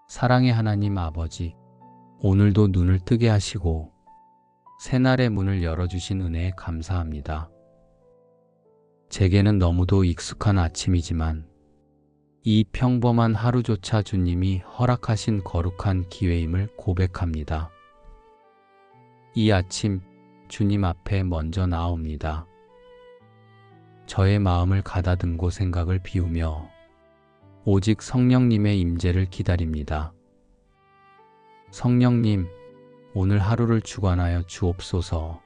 사랑의 하나님 아버지, 오늘도 눈을 뜨게 하시고 새날의 문을 열어주신 은혜에 감사합니다. 제게는 너무도 익숙한 아침이지만 이 평범한 하루조차 주님이 허락하신 거룩한 기회임을 고백합니다. 이 아침 주님 앞에 먼저 나옵니다. 저의 마음을 가다듬고 생각을 비우며 오직 성령님의 임재를 기다립니다. 성령님, 오늘 하루를 주관하여 주옵소서.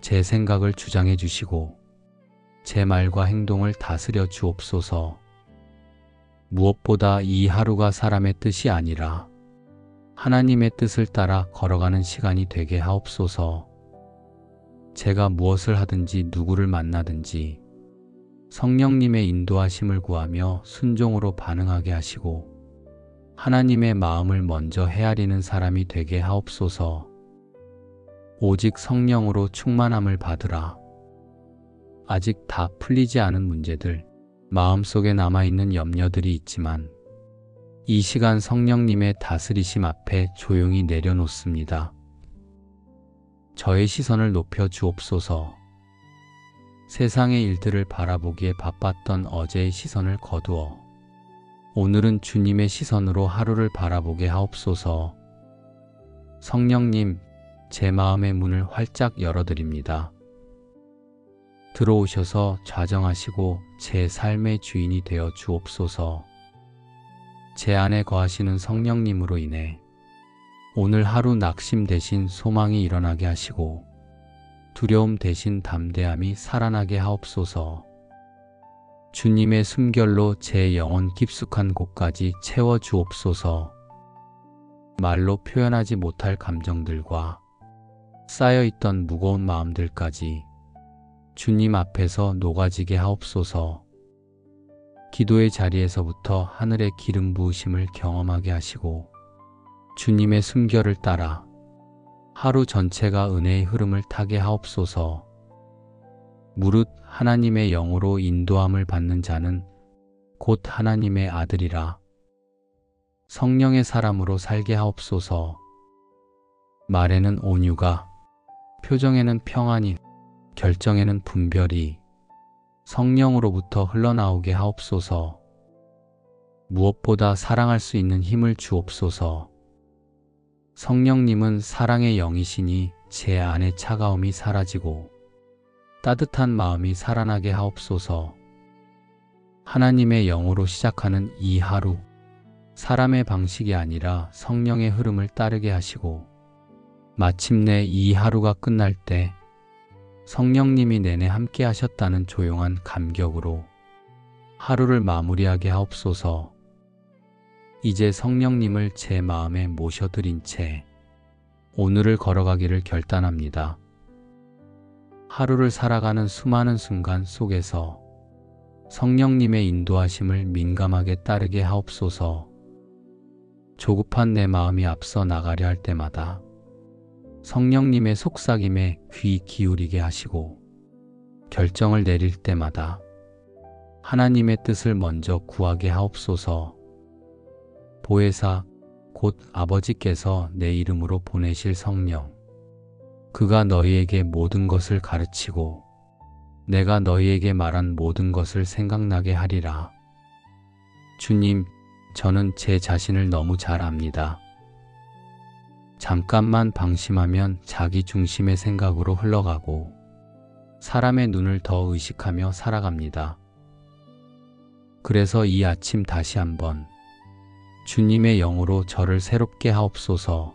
제 생각을 주장해 주시고 제 말과 행동을 다스려 주옵소서. 무엇보다 이 하루가 사람의 뜻이 아니라 하나님의 뜻을 따라 걸어가는 시간이 되게 하옵소서. 제가 무엇을 하든지 누구를 만나든지 성령님의 인도하심을 구하며 순종으로 반응하게 하시고 하나님의 마음을 먼저 헤아리는 사람이 되게 하옵소서. 오직 성령으로 충만함을 받으라. 아직 다 풀리지 않은 문제들, 마음속에 남아있는 염려들이 있지만 이 시간 성령님의 다스리심 앞에 조용히 내려놓습니다. 저의 시선을 높여 주옵소서. 세상의 일들을 바라보기에 바빴던 어제의 시선을 거두어 오늘은 주님의 시선으로 하루를 바라보게 하옵소서. 성령님, 제 마음의 문을 활짝 열어드립니다. 들어오셔서 좌정하시고 제 삶의 주인이 되어 주옵소서. 제 안에 거하시는 성령님으로 인해 오늘 하루 낙심 대신 소망이 일어나게 하시고 두려움 대신 담대함이 살아나게 하옵소서. 주님의 숨결로 제 영혼 깊숙한 곳까지 채워 주옵소서. 말로 표현하지 못할 감정들과 쌓여있던 무거운 마음들까지 주님 앞에서 녹아지게 하옵소서. 기도의 자리에서부터 하늘의 기름 부으심을 경험하게 하시고 주님의 숨결을 따라 하루 전체가 은혜의 흐름을 타게 하옵소서. 무릇 하나님의 영으로 인도함을 받는 자는 곧 하나님의 아들이라. 성령의 사람으로 살게 하옵소서. 말에는 온유가, 표정에는 평안이, 결정에는 분별이 성령으로부터 흘러나오게 하옵소서. 무엇보다 사랑할 수 있는 힘을 주옵소서. 성령님은 사랑의 영이시니 제 안의 차가움이 사라지고 따뜻한 마음이 살아나게 하옵소서. 하나님의 영으로 시작하는 이 하루, 사람의 방식이 아니라 성령의 흐름을 따르게 하시고 마침내 이 하루가 끝날 때 성령님이 내내 함께 하셨다는 조용한 감격으로 하루를 마무리하게 하옵소서. 이제 성령님을 제 마음에 모셔드린 채 오늘을 걸어가기를 결단합니다. 하루를 살아가는 수많은 순간 속에서 성령님의 인도하심을 민감하게 따르게 하옵소서. 조급한 내 마음이 앞서 나가려 할 때마다 성령님의 속삭임에 귀 기울이게 하시고 결정을 내릴 때마다 하나님의 뜻을 먼저 구하게 하옵소서. 보혜사, 곧 아버지께서 내 이름으로 보내실 성령, 그가 너희에게 모든 것을 가르치고 내가 너희에게 말한 모든 것을 생각나게 하리라. 주님, 저는 제 자신을 너무 잘 압니다. 잠깐만 방심하면 자기 중심의 생각으로 흘러가고 사람의 눈을 더 의식하며 살아갑니다. 그래서 이 아침 다시 한번 주님의 영으로 저를 새롭게 하옵소서.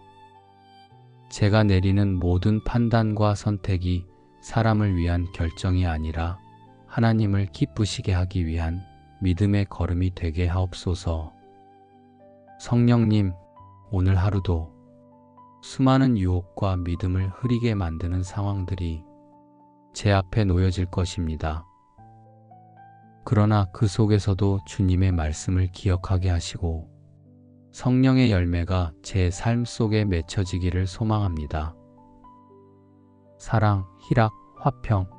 제가 내리는 모든 판단과 선택이 사람을 위한 결정이 아니라 하나님을 기쁘시게 하기 위한 믿음의 걸음이 되게 하옵소서. 성령님, 오늘 하루도 수많은 유혹과 믿음을 흐리게 만드는 상황들이 제 앞에 놓여질 것입니다. 그러나 그 속에서도 주님의 말씀을 기억하게 하시고 성령의 열매가 제 삶 속에 맺혀지기를 소망합니다. 사랑, 희락, 화평,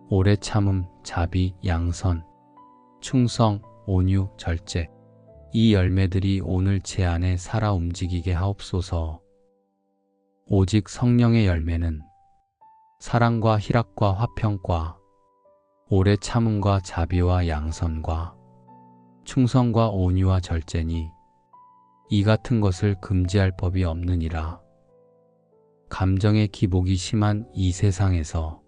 오래 참음, 자비, 양선, 충성, 온유, 절제, 이 열매들이 오늘 제 안에 살아 움직이게 하옵소서. 오직 성령의 열매는 사랑과 희락과 화평과 오래 참음과 자비와 양선과 충성과 온유와 절제니 이 같은 것을 금지할 법이 없느니라. 감정의 기복이 심한 이 세상에서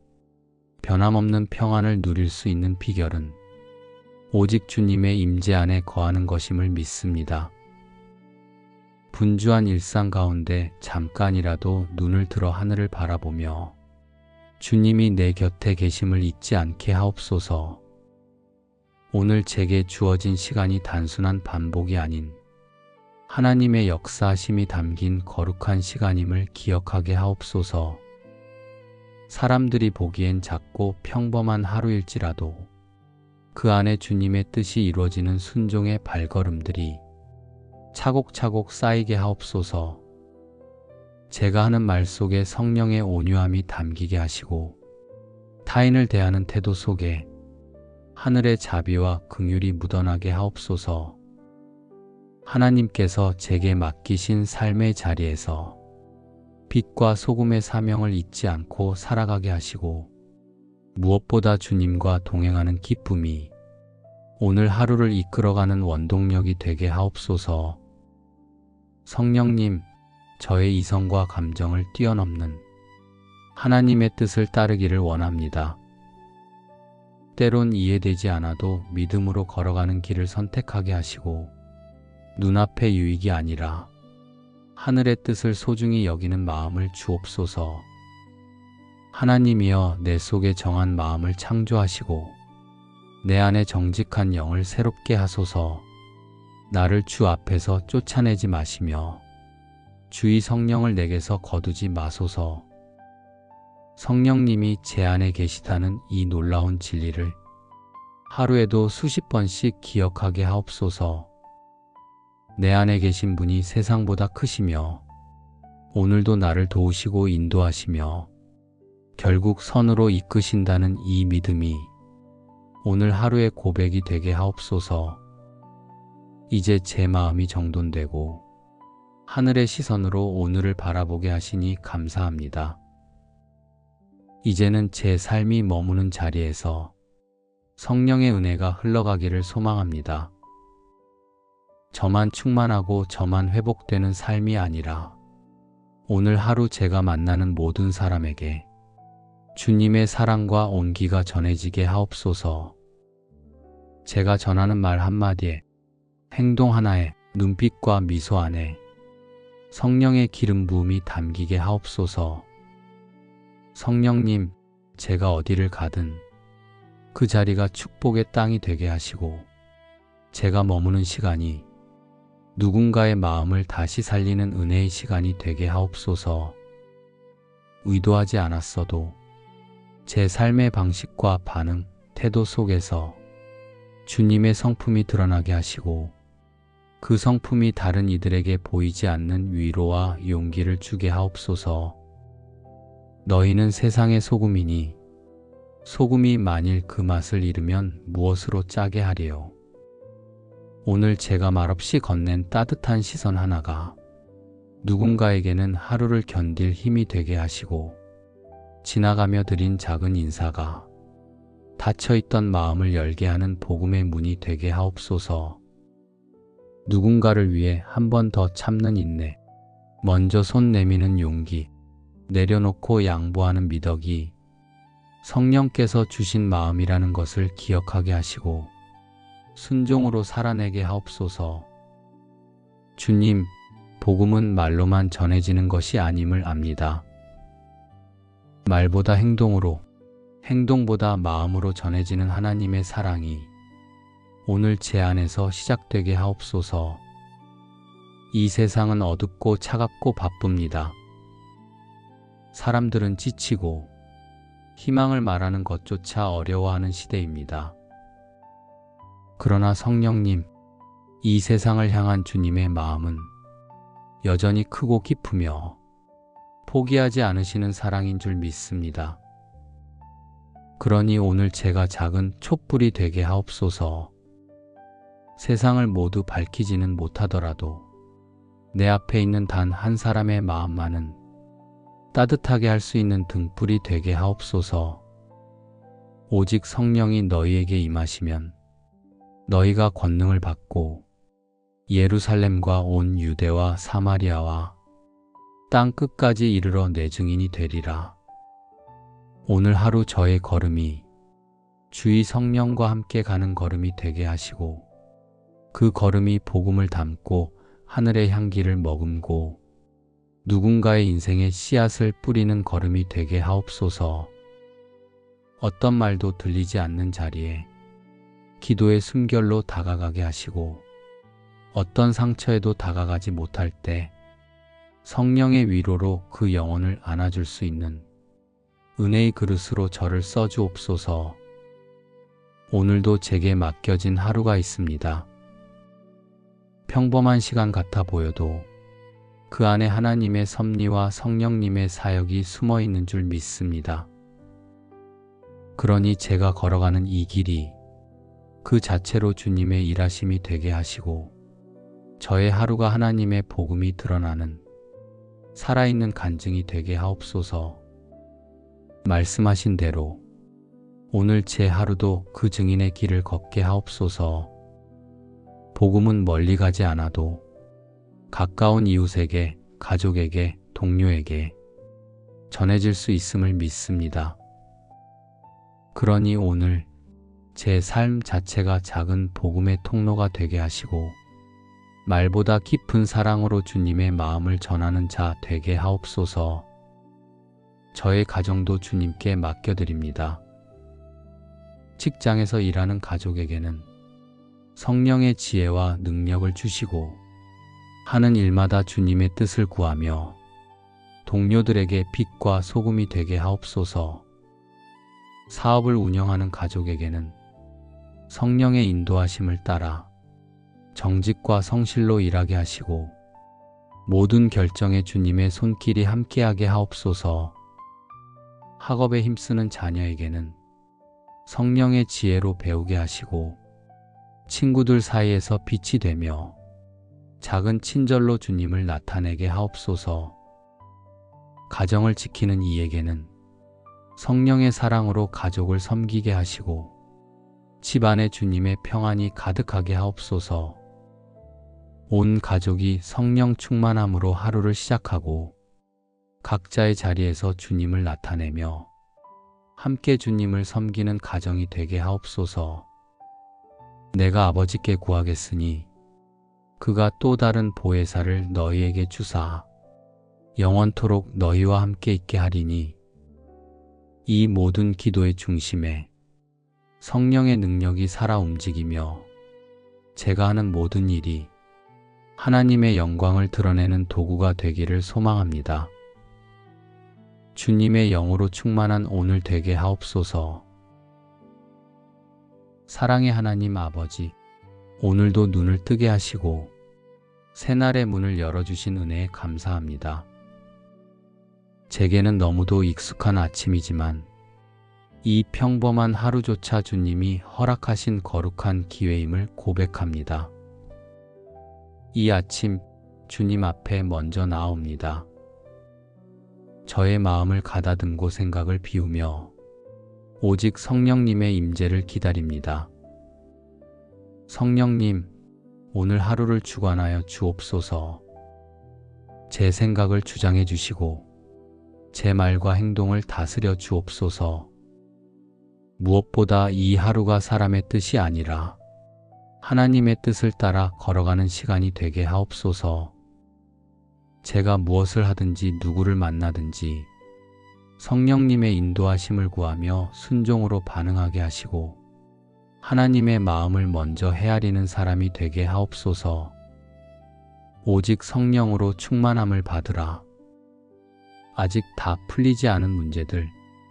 변함없는 평안을 누릴 수 있는 비결은 오직 주님의 임재 안에 거하는 것임을 믿습니다. 분주한 일상 가운데 잠깐이라도 눈을 들어 하늘을 바라보며 주님이 내 곁에 계심을 잊지 않게 하옵소서. 오늘 제게 주어진 시간이 단순한 반복이 아닌 하나님의 역사하심이 담긴 거룩한 시간임을 기억하게 하옵소서. 사람들이 보기엔 작고 평범한 하루일지라도 그 안에 주님의 뜻이 이루어지는 순종의 발걸음들이 차곡차곡 쌓이게 하옵소서. 제가 하는 말 속에 성령의 온유함이 담기게 하시고 타인을 대하는 태도 속에 하늘의 자비와 긍휼이 묻어나게 하옵소서. 하나님께서 제게 맡기신 삶의 자리에서 빛과 소금의 사명을 잊지 않고 살아가게 하시고 무엇보다 주님과 동행하는 기쁨이 오늘 하루를 이끌어가는 원동력이 되게 하옵소서. 성령님, 저의 이성과 감정을 뛰어넘는 하나님의 뜻을 따르기를 원합니다. 때론 이해되지 않아도 믿음으로 걸어가는 길을 선택하게 하시고 눈앞의 유익이 아니라 하늘의 뜻을 소중히 여기는 마음을 주옵소서. 하나님이여, 내 속에 정한 마음을 창조하시고 내 안에 정직한 영을 새롭게 하소서. 나를 주 앞에서 쫓아내지 마시며 주의 성령을 내게서 거두지 마소서. 성령님이 제 안에 계시다는 이 놀라운 진리를 하루에도 수십 번씩 기억하게 하옵소서. 내 안에 계신 분이 세상보다 크시며 오늘도 나를 도우시고 인도하시며 결국 선으로 이끄신다는 이 믿음이 오늘 하루의 고백이 되게 하옵소서. 이제 제 마음이 정돈되고 하늘의 시선으로 오늘을 바라보게 하시니 감사합니다. 이제는 제 삶이 머무는 자리에서 성령의 은혜가 흘러가기를 소망합니다. 저만 충만하고 저만 회복되는 삶이 아니라 오늘 하루 제가 만나는 모든 사람에게 주님의 사랑과 온기가 전해지게 하옵소서. 제가 전하는 말 한마디에, 행동 하나에, 눈빛과 미소 안에 성령의 기름 부음이 담기게 하옵소서. 성령님, 제가 어디를 가든 그 자리가 축복의 땅이 되게 하시고 제가 머무는 시간이 누군가의 마음을 다시 살리는 은혜의 시간이 되게 하옵소서. 의도하지 않았어도 제 삶의 방식과 반응, 태도 속에서 주님의 성품이 드러나게 하시고 그 성품이 다른 이들에게 보이지 않는 위로와 용기를 주게 하옵소서. 너희는 세상의 소금이니 소금이 만일 그 맛을 잃으면 무엇으로 짜게 하리요. 오늘 제가 말없이 건넨 따뜻한 시선 하나가 누군가에게는 하루를 견딜 힘이 되게 하시고 지나가며 드린 작은 인사가 닫혀있던 마음을 열게 하는 복음의 문이 되게 하옵소서. 누군가를 위해 한 번 더 참는 인내, 먼저 손 내미는 용기, 내려놓고 양보하는 미덕이 성령께서 주신 마음이라는 것을 기억하게 하시고 순종으로 살아내게 하옵소서. 주님, 복음은 말로만 전해지는 것이 아님을 압니다. 말보다 행동으로, 행동보다 마음으로 전해지는 하나님의 사랑이 오늘 제 안에서 시작되게 하옵소서. 이 세상은 어둡고 차갑고 바쁩니다. 사람들은 지치고 희망을 말하는 것조차 어려워하는 시대입니다. 그러나 성령님, 이 세상을 향한 주님의 마음은 여전히 크고 깊으며 포기하지 않으시는 사랑인 줄 믿습니다. 그러니 오늘 제가 작은 촛불이 되게 하옵소서. 세상을 모두 밝히지는 못하더라도 내 앞에 있는 단 한 사람의 마음만은 따뜻하게 할 수 있는 등불이 되게 하옵소서. 오직 성령이 너희에게 임하시면 너희가 권능을 받고 예루살렘과 온 유대와 사마리아와 땅 끝까지 이르러 내 증인이 되리라. 오늘 하루 저의 걸음이 주의 성령과 함께 가는 걸음이 되게 하시고 그 걸음이 복음을 담고 하늘의 향기를 머금고 누군가의 인생에 씨앗을 뿌리는 걸음이 되게 하옵소서. 어떤 말도 들리지 않는 자리에 기도의 숨결로 다가가게 하시고 어떤 상처에도 다가가지 못할 때 성령의 위로로 그 영혼을 안아줄 수 있는 은혜의 그릇으로 저를 써주옵소서. 오늘도 제게 맡겨진 하루가 있습니다. 평범한 시간 같아 보여도 그 안에 하나님의 섭리와 성령님의 사역이 숨어 있는 줄 믿습니다. 그러니 제가 걸어가는 이 길이 그 자체로 주님의 일하심이 되게 하시고 저의 하루가 하나님의 복음이 드러나는 살아있는 간증이 되게 하옵소서. 말씀하신 대로 오늘 제 하루도 그 증인의 길을 걷게 하옵소서. 복음은 멀리 가지 않아도 가까운 이웃에게, 가족에게, 동료에게 전해질 수 있음을 믿습니다. 그러니 오늘 제 삶 자체가 작은 복음의 통로가 되게 하시고 말보다 깊은 사랑으로 주님의 마음을 전하는 자 되게 하옵소서. 저의 가정도 주님께 맡겨드립니다. 직장에서 일하는 가족에게는 성령의 지혜와 능력을 주시고 하는 일마다 주님의 뜻을 구하며 동료들에게 빛과 소금이 되게 하옵소서. 사업을 운영하는 가족에게는 성령의 인도하심을 따라 정직과 성실로 일하게 하시고 모든 결정에 주님의 손길이 함께하게 하옵소서. 학업에 힘쓰는 자녀에게는 성령의 지혜로 배우게 하시고 친구들 사이에서 빛이 되며 작은 친절로 주님을 나타내게 하옵소서. 가정을 지키는 이에게는 성령의 사랑으로 가족을 섬기게 하시고 집안에 주님의 평안이 가득하게 하옵소서. 온 가족이 성령 충만함으로 하루를 시작하고 각자의 자리에서 주님을 나타내며 함께 주님을 섬기는 가정이 되게 하옵소서. 내가 아버지께 구하겠으니 그가 또 다른 보혜사를 너희에게 주사 영원토록 너희와 함께 있게 하리니 이 모든 기도의 중심에 성령의 능력이 살아 움직이며 제가 하는 모든 일이 하나님의 영광을 드러내는 도구가 되기를 소망합니다. 주님의 영으로 충만한 오늘 되게 하옵소서. 사랑의 하나님 아버지, 오늘도 눈을 뜨게 하시고 새날의 문을 열어주신 은혜에 감사합니다. 제게는 너무도 익숙한 아침이지만 이 평범한 하루조차 주님이 허락하신 거룩한 기회임을 고백합니다. 이 아침 주님 앞에 먼저 나옵니다. 저의 마음을 가다듬고 생각을 비우며 오직 성령님의 임재를 기다립니다. 성령님, 오늘 하루를 주관하여 주옵소서. 제 생각을 주장해 주시고 제 말과 행동을 다스려 주옵소서. 무엇보다 이 하루가 사람의 뜻이 아니라 하나님의 뜻을 따라 걸어가는 시간이 되게 하옵소서. 제가 무엇을 하든지 누구를 만나든지 성령님의 인도하심을 구하며 순종으로 반응하게 하시고 하나님의 마음을 먼저 헤아리는 사람이 되게 하옵소서. 오직 성령으로 충만함을 받으라. 아직 다 풀리지 않은 문제들,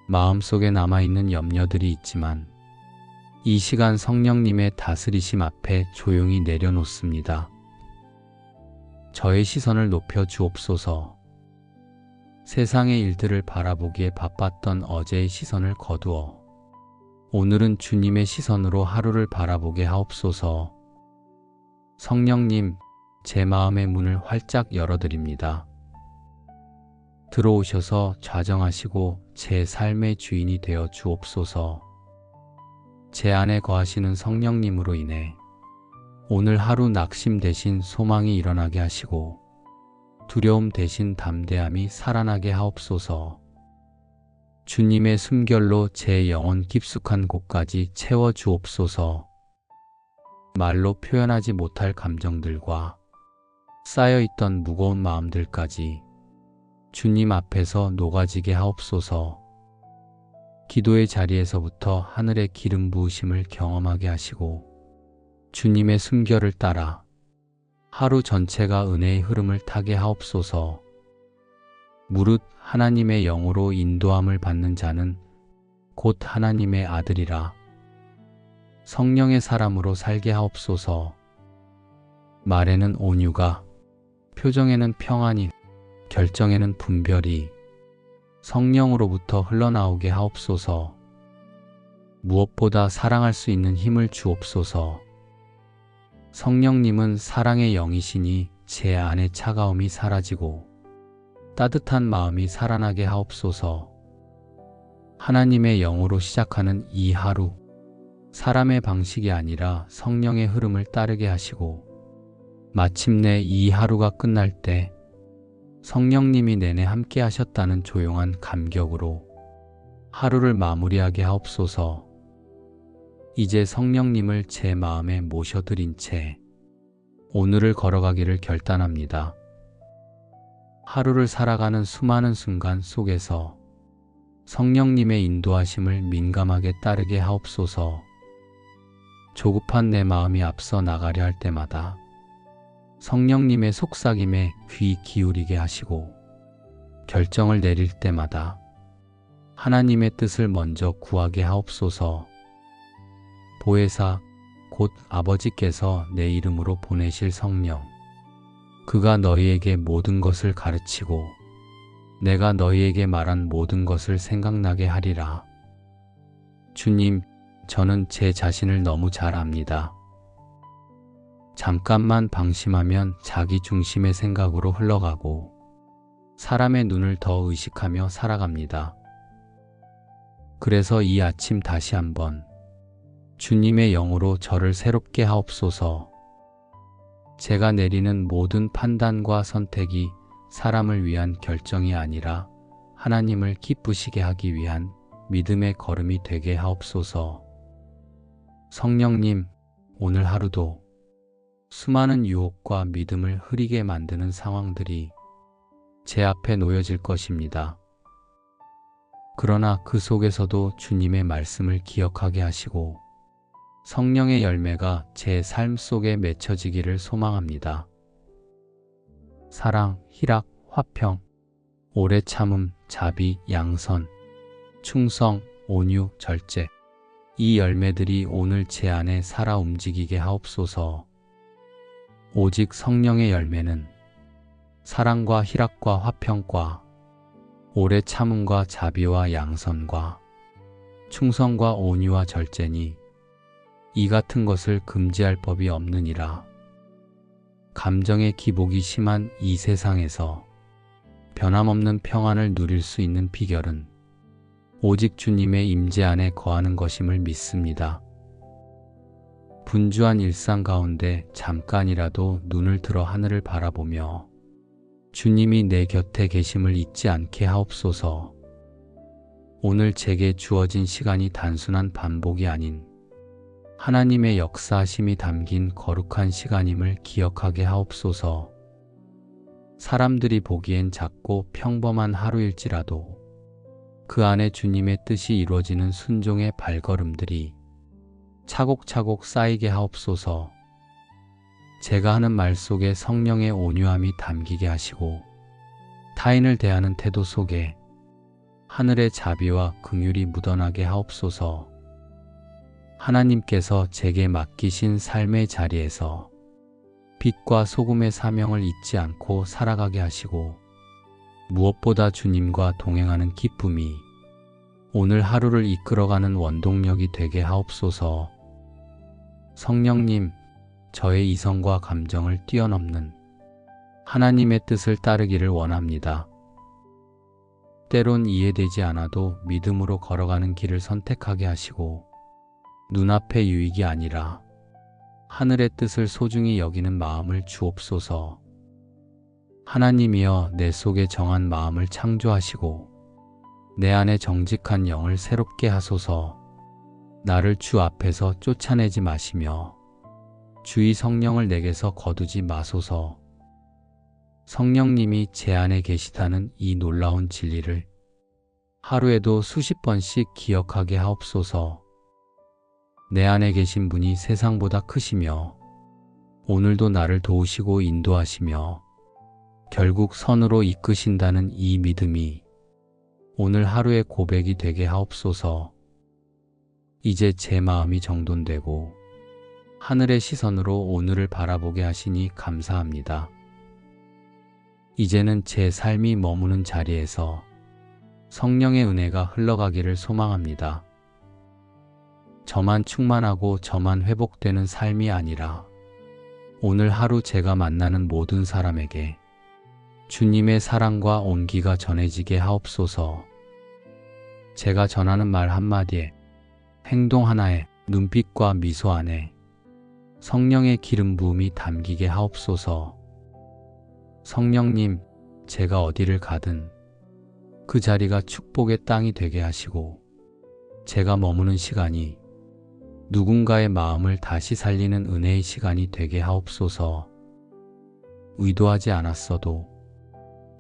마음속에 남아있는 염려들이 있지만 이 시간 성령님의 다스리심 앞에 조용히 내려놓습니다. 저의 시선을 높여 주옵소서. 세상의 일들을 바라보기에 바빴던 어제의 시선을 거두어 오늘은 주님의 시선으로 하루를 바라보게 하옵소서. 성령님, 제 마음의 문을 활짝 열어드립니다. 들어오셔서 좌정하시고 제 삶의 주인이 되어 주옵소서. 제 안에 거하시는 성령님으로 인해 오늘 하루 낙심 대신 소망이 일어나게 하시고 두려움 대신 담대함이 살아나게 하옵소서. 주님의 숨결로 제 영혼 깊숙한 곳까지 채워 주옵소서. 말로 표현하지 못할 감정들과 쌓여있던 무거운 마음들까지 주님 앞에서 녹아지게 하옵소서. 기도의 자리에서부터 하늘의 기름 부으심을 경험하게 하시고 주님의 숨결을 따라 하루 전체가 은혜의 흐름을 타게 하옵소서. 무릇 하나님의 영으로 인도함을 받는 자는 곧 하나님의 아들이라. 성령의 사람으로 살게 하옵소서. 말에는 온유가, 표정에는 평안이, 결정에는 분별이 성령으로부터 흘러나오게 하옵소서. 무엇보다 사랑할 수 있는 힘을 주옵소서. 성령님은 사랑의 영이시니 제 안의 차가움이 사라지고 따뜻한 마음이 살아나게 하옵소서. 하나님의 영으로 시작하는 이 하루, 사람의 방식이 아니라 성령의 흐름을 따르게 하시고 마침내 이 하루가 끝날 때 성령님이 내내 함께 하셨다는 조용한 감격으로 하루를 마무리하게 하옵소서. 이제 성령님을 제 마음에 모셔드린 채 오늘을 걸어가기를 결단합니다. 하루를 살아가는 수많은 순간 속에서 성령님의 인도하심을 민감하게 따르게 하옵소서. 조급한 내 마음이 앞서 나가려 할 때마다 성령님의 속삭임에 귀 기울이게 하시고 결정을 내릴 때마다 하나님의 뜻을 먼저 구하게 하옵소서. 보혜사, 곧 아버지께서 내 이름으로 보내실 성령, 그가 너희에게 모든 것을 가르치고 내가 너희에게 말한 모든 것을 생각나게 하리라. 주님, 저는 제 자신을 너무 잘 압니다. 잠깐만 방심하면 자기 중심의 생각으로 흘러가고 사람의 눈을 더 의식하며 살아갑니다. 그래서 이 아침 다시 한번 주님의 영으로 저를 새롭게 하옵소서. 제가 내리는 모든 판단과 선택이 사람을 위한 결정이 아니라 하나님을 기쁘시게 하기 위한 믿음의 걸음이 되게 하옵소서. 성령님, 오늘 하루도 수많은 유혹과 믿음을 흐리게 만드는 상황들이 제 앞에 놓여질 것입니다. 그러나 그 속에서도 주님의 말씀을 기억하게 하시고 성령의 열매가 제 삶 속에 맺혀지기를 소망합니다. 사랑, 희락, 화평, 오래 참음, 자비, 양선, 충성, 온유, 절제, 이 열매들이 오늘 제 안에 살아 움직이게 하옵소서. 오직 성령의 열매는 사랑과 희락과 화평과 오래 참음과 자비와 양선과 충성과 온유와 절제니 이 같은 것을 금지할 법이 없느니라. 감정의 기복이 심한 이 세상에서 변함없는 평안을 누릴 수 있는 비결은 오직 주님의 임재 안에 거하는 것임을 믿습니다. 분주한 일상 가운데 잠깐이라도 눈을 들어 하늘을 바라보며 주님이 내 곁에 계심을 잊지 않게 하옵소서. 오늘 제게 주어진 시간이 단순한 반복이 아닌 하나님의 역사하심이 담긴 거룩한 시간임을 기억하게 하옵소서. 사람들이 보기엔 작고 평범한 하루일지라도 그 안에 주님의 뜻이 이루어지는 순종의 발걸음들이 차곡차곡 쌓이게 하옵소서. 제가 하는 말 속에 성령의 온유함이 담기게 하시고 타인을 대하는 태도 속에 하늘의 자비와 긍휼이 묻어나게 하옵소서. 하나님께서 제게 맡기신 삶의 자리에서 빛과 소금의 사명을 잊지 않고 살아가게 하시고 무엇보다 주님과 동행하는 기쁨이 오늘 하루를 이끌어가는 원동력이 되게 하옵소서. 성령님, 저의 이성과 감정을 뛰어넘는 하나님의 뜻을 따르기를 원합니다. 때론 이해되지 않아도 믿음으로 걸어가는 길을 선택하게 하시고 눈앞의 유익이 아니라 하늘의 뜻을 소중히 여기는 마음을 주옵소서. 하나님이여, 내 속에 정한 마음을 창조하시고 내 안에 정직한 영을 새롭게 하소서. 나를 주 앞에서 쫓아내지 마시며 주의 성령을 내게서 거두지 마소서. 성령님이 제 안에 계시다는 이 놀라운 진리를 하루에도 수십 번씩 기억하게 하옵소서. 내 안에 계신 분이 세상보다 크시며 오늘도 나를 도우시고 인도하시며 결국 선으로 이끄신다는 이 믿음이 오늘 하루의 고백이 되게 하옵소서. 이제 제 마음이 정돈되고 하늘의 시선으로 오늘을 바라보게 하시니 감사합니다. 이제는 제 삶이 머무는 자리에서 성령의 은혜가 흘러가기를 소망합니다. 저만 충만하고 저만 회복되는 삶이 아니라 오늘 하루 제가 만나는 모든 사람에게 주님의 사랑과 온기가 전해지게 하옵소서. 제가 전하는 말 한마디에, 행동 하나에, 눈빛과 미소 안에 성령의 기름 부음이 담기게 하옵소서. 성령님, 제가 어디를 가든 그 자리가 축복의 땅이 되게 하시고 제가 머무는 시간이 누군가의 마음을 다시 살리는 은혜의 시간이 되게 하옵소서. 의도하지 않았어도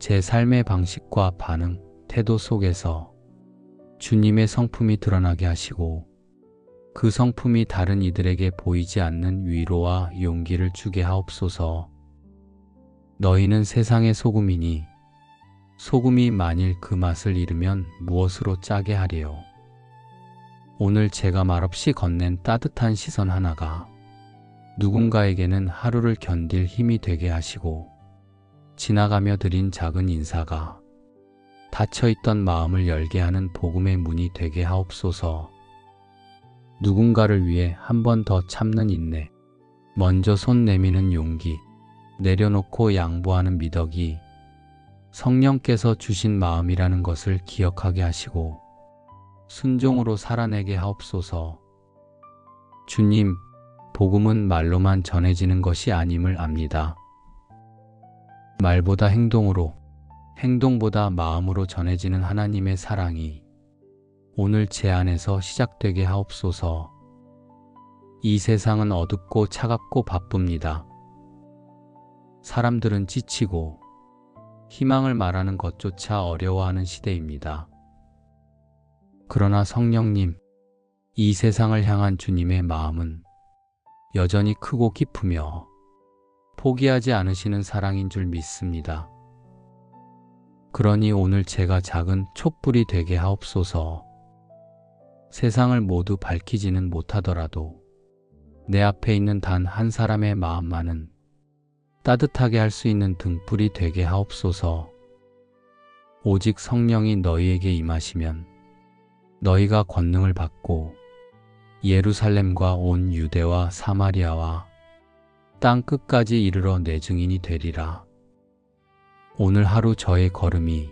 제 삶의 방식과 반응, 태도 속에서 주님의 성품이 드러나게 하시고 그 성품이 다른 이들에게 보이지 않는 위로와 용기를 주게 하옵소서. 너희는 세상의 소금이니 소금이 만일 그 맛을 잃으면 무엇으로 짜게 하리요. 오늘 제가 말없이 건넨 따뜻한 시선 하나가 누군가에게는 하루를 견딜 힘이 되게 하시고 지나가며 드린 작은 인사가 닫혀있던 마음을 열게 하는 복음의 문이 되게 하옵소서. 누군가를 위해 한 번 더 참는 인내, 먼저 손 내미는 용기, 내려놓고 양보하는 미덕이 성령께서 주신 마음이라는 것을 기억하게 하시고 순종으로 살아내게 하옵소서. 주님, 복음은 말로만 전해지는 것이 아님을 압니다. 말보다 행동으로, 행동보다 마음으로 전해지는 하나님의 사랑이 오늘 제 안에서 시작되게 하옵소서. 이 세상은 어둡고 차갑고 바쁩니다. 사람들은 지치고 희망을 말하는 것조차 어려워하는 시대입니다. 그러나 성령님, 이 세상을 향한 주님의 마음은 여전히 크고 깊으며 포기하지 않으시는 사랑인 줄 믿습니다. 그러니 오늘 제가 작은 촛불이 되게 하옵소서. 세상을 모두 밝히지는 못하더라도 내 앞에 있는 단 한 사람의 마음만은 따뜻하게 할 수 있는 등불이 되게 하옵소서. 오직 성령이 너희에게 임하시면 너희가 권능을 받고 예루살렘과 온 유대와 사마리아와 땅 끝까지 이르러 내 증인이 되리라. 오늘 하루 저의 걸음이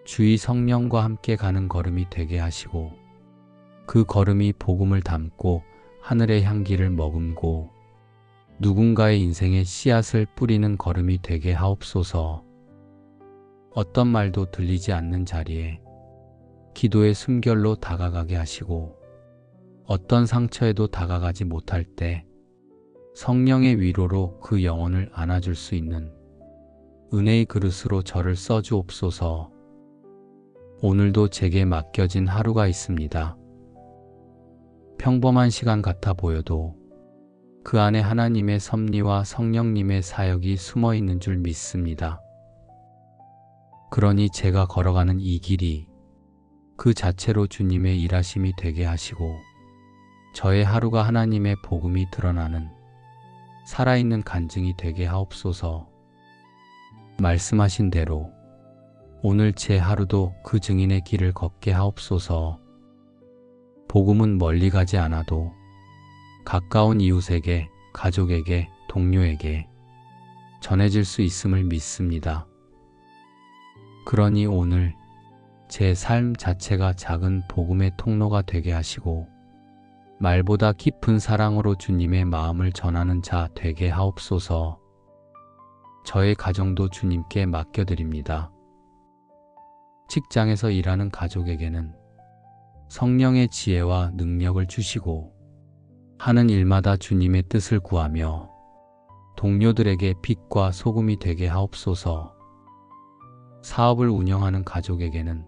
주의 성령과 함께 가는 걸음이 되게 하시고 그 걸음이 복음을 담고 하늘의 향기를 머금고 누군가의 인생에 씨앗을 뿌리는 걸음이 되게 하옵소서. 어떤 말도 들리지 않는 자리에 기도의 숨결로 다가가게 하시고 어떤 상처에도 다가가지 못할 때 성령의 위로로 그 영혼을 안아줄 수 있는 은혜의 그릇으로 저를 써주옵소서. 오늘도 제게 맡겨진 하루가 있습니다. 평범한 시간 같아 보여도 그 안에 하나님의 섭리와 성령님의 사역이 숨어 있는 줄 믿습니다. 그러니 제가 걸어가는 이 길이 그 자체로 주님의 일하심이 되게 하시고 저의 하루가 하나님의 복음이 드러나는 살아있는 간증이 되게 하옵소서. 말씀하신 대로 오늘 제 하루도 그 증인의 길을 걷게 하옵소서. 복음은 멀리 가지 않아도 가까운 이웃에게 가족에게, 동료에게 전해질 수 있음을 믿습니다. 그러니 오늘 제 삶 자체가 작은 복음의 통로가 되게 하시고 말보다 깊은 사랑으로 주님의 마음을 전하는 자 되게 하옵소서. 저의 가정도 주님께 맡겨드립니다. 직장에서 일하는 가족에게는 성령의 지혜와 능력을 주시고 하는 일마다 주님의 뜻을 구하며 동료들에게 빛과 소금이 되게 하옵소서. 사업을 운영하는 가족에게는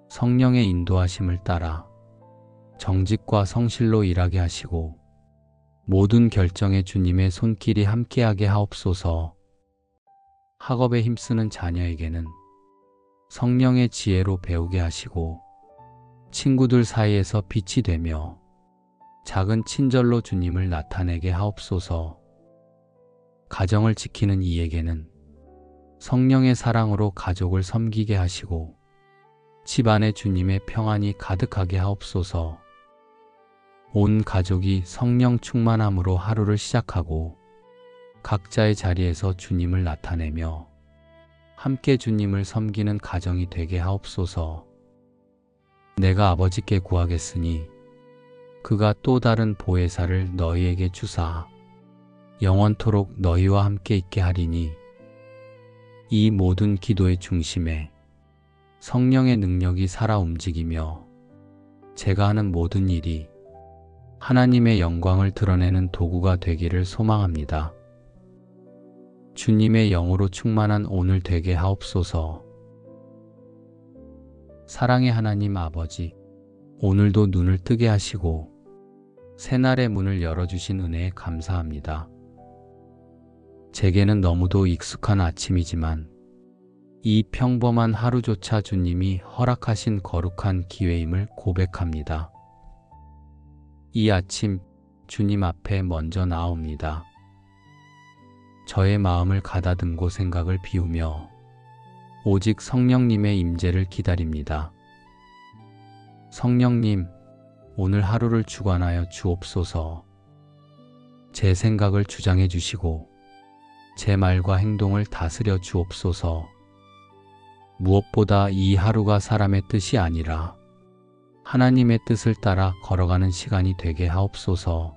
성령의 인도하심을 따라 정직과 성실로 일하게 하시고 모든 결정에 주님의 손길이 함께하게 하옵소서. 학업에 힘쓰는 자녀에게는 성령의 지혜로 배우게 하시고 친구들 사이에서 빛이 되며 작은 친절로 주님을 나타내게 하옵소서. 가정을 지키는 이에게는 성령의 사랑으로 가족을 섬기게 하시고 집안에 주님의 평안이 가득하게 하옵소서. 온 가족이 성령 충만함으로 하루를 시작하고 각자의 자리에서 주님을 나타내며 함께 주님을 섬기는 가정이 되게 하옵소서. 내가 아버지께 구하겠으니 그가 또 다른 보혜사를 너희에게 주사 영원토록 너희와 함께 있게 하리니 이 모든 기도의 중심에 성령의 능력이 살아 움직이며 제가 하는 모든 일이 하나님의 영광을 드러내는 도구가 되기를 소망합니다. 주님의 영으로 충만한 오늘 되게 하옵소서. 사랑의 하나님 아버지, 오늘도 눈을 뜨게 하시고 새날의 문을 열어주신 은혜에 감사합니다. 제게는 너무도 익숙한 아침이지만 이 평범한 하루조차 주님이 허락하신 거룩한 기회임을 고백합니다. 이 아침 주님 앞에 먼저 나옵니다. 저의 마음을 가다듬고 생각을 비우며 오직 성령님의 임재를 기다립니다. 성령님, 오늘 하루를 주관하여 주옵소서. 제 생각을 주장해 주시고 제 말과 행동을 다스려 주옵소서. 무엇보다 이 하루가 사람의 뜻이 아니라 하나님의 뜻을 따라 걸어가는 시간이 되게 하옵소서.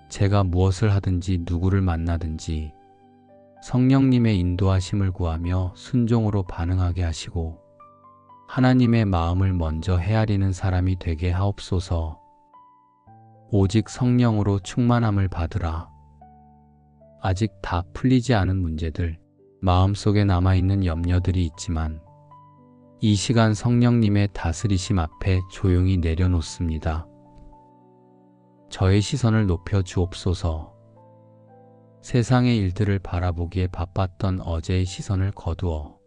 제가 무엇을 하든지 누구를 만나든지 성령님의 인도하심을 구하며 순종으로 반응하게 하시고 하나님의 마음을 먼저 헤아리는 사람이 되게 하옵소서. 오직 성령으로 충만함을 받으라. 아직 다 풀리지 않은 문제들, 마음속에 남아있는 염려들이 있지만 이 시간 성령님의 다스리심 앞에 조용히 내려놓습니다. 저의 시선을 높여 주옵소서. 세상의 일들을 바라보기에 바빴던 어제의 시선을 거두어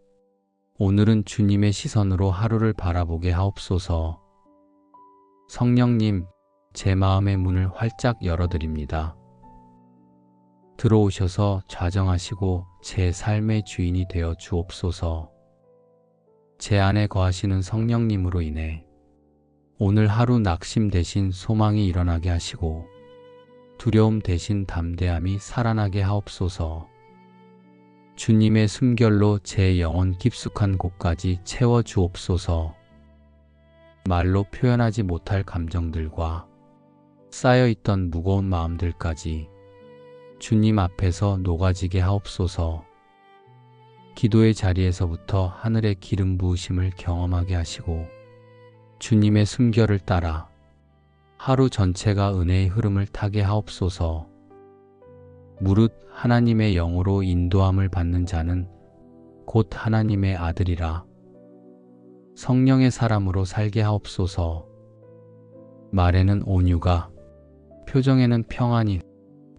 오늘은 주님의 시선으로 하루를 바라보게 하옵소서. 성령님, 제 마음의 문을 활짝 열어드립니다. 들어오셔서 좌정하시고 제 삶의 주인이 되어 주옵소서. 제 안에 거하시는 성령님으로 인해 오늘 하루 낙심 대신 소망이 일어나게 하시고 두려움 대신 담대함이 살아나게 하옵소서. 주님의 숨결로 제 영혼 깊숙한 곳까지 채워 주옵소서. 말로 표현하지 못할 감정들과 쌓여있던 무거운 마음들까지 주님 앞에서 녹아지게 하옵소서. 기도의 자리에서부터 하늘의 기름 부으심을 경험하게 하시고 주님의 숨결을 따라 하루 전체가 은혜의 흐름을 타게 하옵소서. 무릇 하나님의 영으로 인도함을 받는 자는 곧 하나님의 아들이라. 성령의 사람으로 살게 하옵소서. 말에는 온유가, 표정에는 평안이,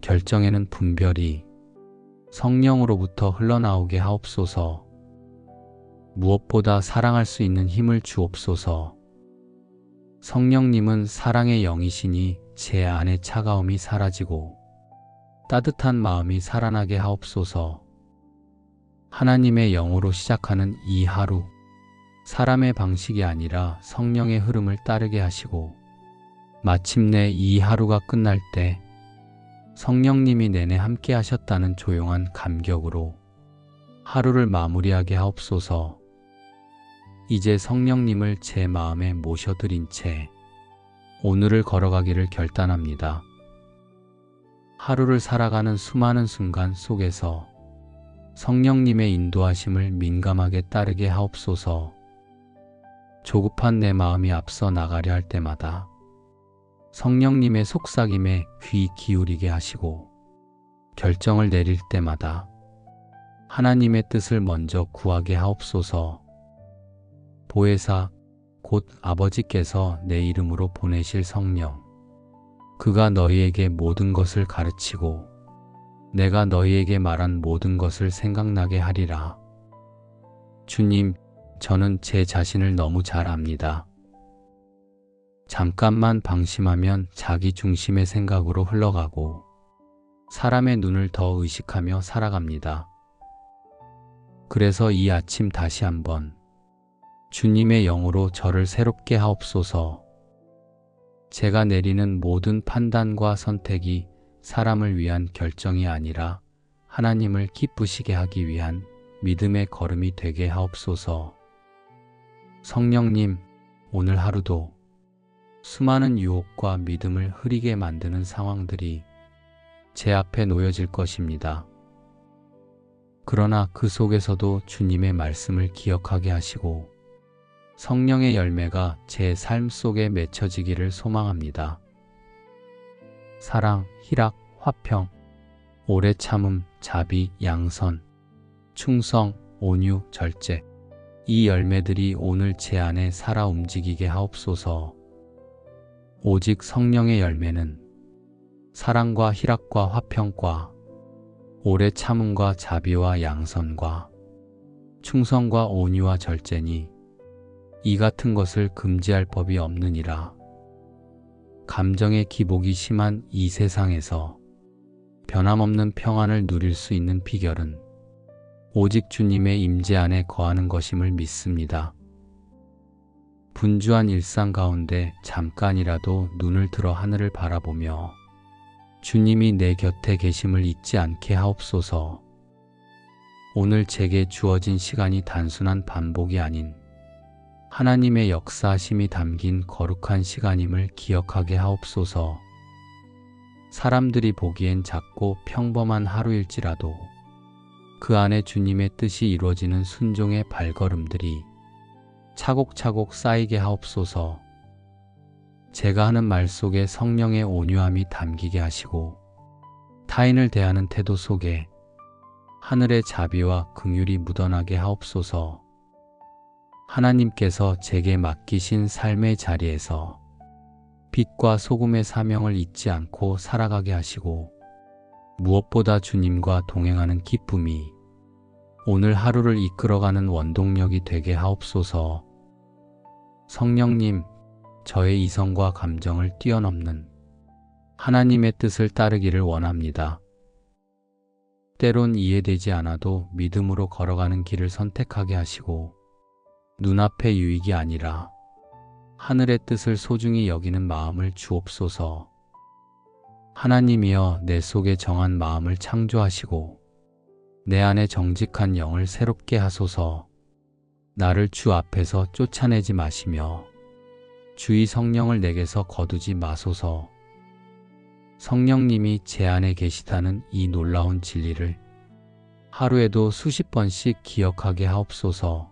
결정에는 분별이 성령으로부터 흘러나오게 하옵소서. 무엇보다 사랑할 수 있는 힘을 주옵소서. 성령님은 사랑의 영이시니 제 안의 차가움이 사라지고 따뜻한 마음이 살아나게 하옵소서. 하나님의 영으로 시작하는 이 하루, 사람의 방식이 아니라 성령의 흐름을 따르게 하시고 마침내 이 하루가 끝날 때 성령님이 내내 함께 하셨다는 조용한 감격으로 하루를 마무리하게 하옵소서. 이제 성령님을 제 마음에 모셔드린 채 오늘을 걸어가기를 결단합니다. 하루를 살아가는 수많은 순간 속에서 성령님의 인도하심을 민감하게 따르게 하옵소서. 조급한 내 마음이 앞서 나가려 할 때마다 성령님의 속삭임에 귀 기울이게 하시고, 결정을 내릴 때마다 하나님의 뜻을 먼저 구하게 하옵소서. 보혜사, 곧 아버지께서 내 이름으로 보내실 성령, 그가 너희에게 모든 것을 가르치고 내가 너희에게 말한 모든 것을 생각나게 하리라. 주님, 저는 제 자신을 너무 잘 압니다. 잠깐만 방심하면 자기 중심의 생각으로 흘러가고 사람의 눈을 더 의식하며 살아갑니다. 그래서 이 아침 다시 한번 주님의 영으로 저를 새롭게 하옵소서. 제가 내리는 모든 판단과 선택이 사람을 위한 결정이 아니라 하나님을 기쁘시게 하기 위한 믿음의 걸음이 되게 하옵소서. 성령님, 오늘 하루도 수많은 유혹과 믿음을 흐리게 만드는 상황들이 제 앞에 놓여질 것입니다. 그러나 그 속에서도 주님의 말씀을 기억하게 하시고 성령의 열매가 제 삶 속에 맺혀지기를 소망합니다. 사랑, 희락, 화평, 오래 참음, 자비, 양선, 충성, 온유, 절제, 이 열매들이 오늘 제 안에 살아 움직이게 하옵소서. 오직 성령의 열매는 사랑과 희락과 화평과 오래 참음과 자비와 양선과 충성과 온유와 절제니 이 같은 것을 금지할 법이 없느니라. 감정의 기복이 심한 이 세상에서 변함없는 평안을 누릴 수 있는 비결은 오직 주님의 임재 안에 거하는 것임을 믿습니다. 분주한 일상 가운데 잠깐이라도 눈을 들어 하늘을 바라보며 주님이 내 곁에 계심을 잊지 않게 하옵소서. 오늘 제게 주어진 시간이 단순한 반복이 아닌 하나님의 역사하심이 담긴 거룩한 시간임을 기억하게 하옵소서. 사람들이 보기엔 작고 평범한 하루일지라도 그 안에 주님의 뜻이 이루어지는 순종의 발걸음들이 차곡차곡 쌓이게 하옵소서. 제가 하는 말 속에 성령의 온유함이 담기게 하시고 타인을 대하는 태도 속에 하늘의 자비와 긍휼이 묻어나게 하옵소서. 하나님께서 제게 맡기신 삶의 자리에서 빛과 소금의 사명을 잊지 않고 살아가게 하시고 무엇보다 주님과 동행하는 기쁨이 오늘 하루를 이끌어가는 원동력이 되게 하옵소서. 성령님, 저의 이성과 감정을 뛰어넘는 하나님의 뜻을 따르기를 원합니다. 때론 이해되지 않아도 믿음으로 걸어가는 길을 선택하게 하시고 눈앞의 유익이 아니라 하늘의 뜻을 소중히 여기는 마음을 주옵소서. 하나님이여, 내 속에 정한 마음을 창조하시고 내 안에 정직한 영을 새롭게 하소서. 나를 주 앞에서 쫓아내지 마시며 주의 성령을 내게서 거두지 마소서. 성령님이 제 안에 계시다는 이 놀라운 진리를 하루에도 수십 번씩 기억하게 하옵소서.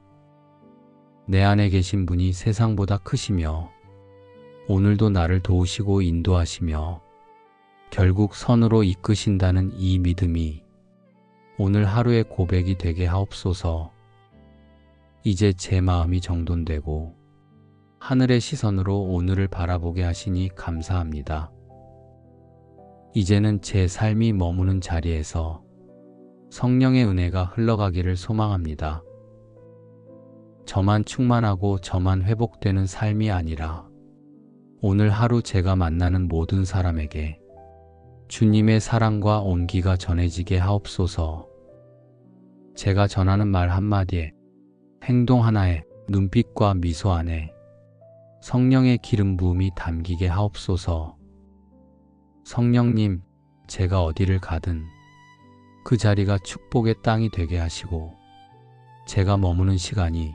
내 안에 계신 분이 세상보다 크시며 오늘도 나를 도우시고 인도하시며 결국 선으로 이끄신다는 이 믿음이 오늘 하루의 고백이 되게 하옵소서. 이제 제 마음이 정돈되고 하늘의 시선으로 오늘을 바라보게 하시니 감사합니다. 이제는 제 삶이 머무는 자리에서 성령의 은혜가 흘러가기를 소망합니다. 저만 충만하고 저만 회복되는 삶이 아니라 오늘 하루 제가 만나는 모든 사람에게 주님의 사랑과 온기가 전해지게 하옵소서. 제가 전하는 말 한마디에, 행동 하나에, 눈빛과 미소 안에 성령의 기름 부음이 담기게 하옵소서. 성령님, 제가 어디를 가든 그 자리가 축복의 땅이 되게 하시고 제가 머무는 시간이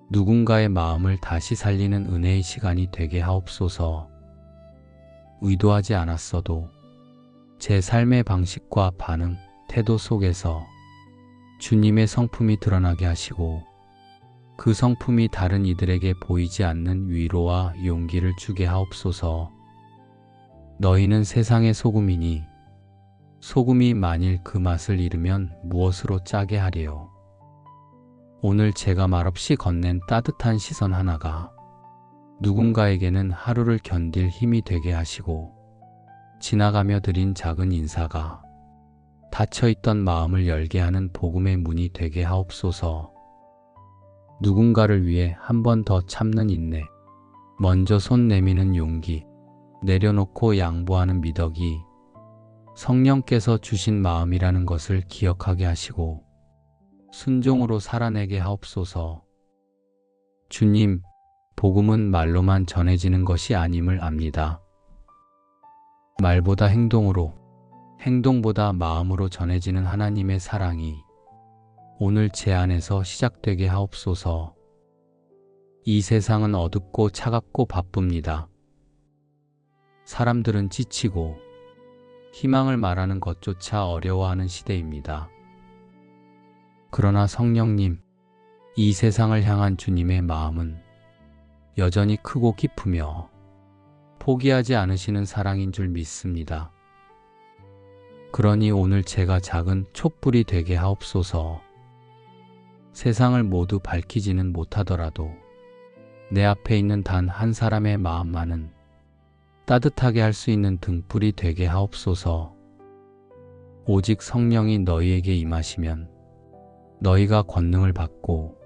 누군가의 마음을 다시 살리는 은혜의 시간이 되게 하옵소서. 의도하지 않았어도 제 삶의 방식과 반응, 태도 속에서 주님의 성품이 드러나게 하시고 그 성품이 다른 이들에게 보이지 않는 위로와 용기를 주게 하옵소서. 너희는 세상의 소금이니 소금이 만일 그 맛을 잃으면 무엇으로 짜게 하리요. 오늘 제가 말없이 건넨 따뜻한 시선 하나가 누군가에게는 하루를 견딜 힘이 되게 하시고 지나가며 드린 작은 인사가 닫혀있던 마음을 열게 하는 복음의 문이 되게 하옵소서. 누군가를 위해 한 번 더 참는 인내, 먼저 손 내미는 용기, 내려놓고 양보하는 미덕이 성령께서 주신 마음이라는 것을 기억하게 하시고 순종으로 살아내게 하옵소서. 주님, 복음은 말로만 전해지는 것이 아님을 압니다. 말보다 행동으로, 행동보다 마음으로 전해지는 하나님의 사랑이 오늘 제 안에서 시작되게 하옵소서. 이 세상은 어둡고 차갑고 바쁩니다. 사람들은 지치고 희망을 말하는 것조차 어려워하는 시대입니다. 그러나 성령님, 이 세상을 향한 주님의 마음은 여전히 크고 깊으며 포기하지 않으시는 사랑인 줄 믿습니다. 그러니 오늘 제가 작은 촛불이 되게 하옵소서. 세상을 모두 밝히지는 못하더라도 내 앞에 있는 단 한 사람의 마음만은 따뜻하게 할 수 있는 등불이 되게 하옵소서. 오직 성령이 너희에게 임하시면 너희가 권능을 받고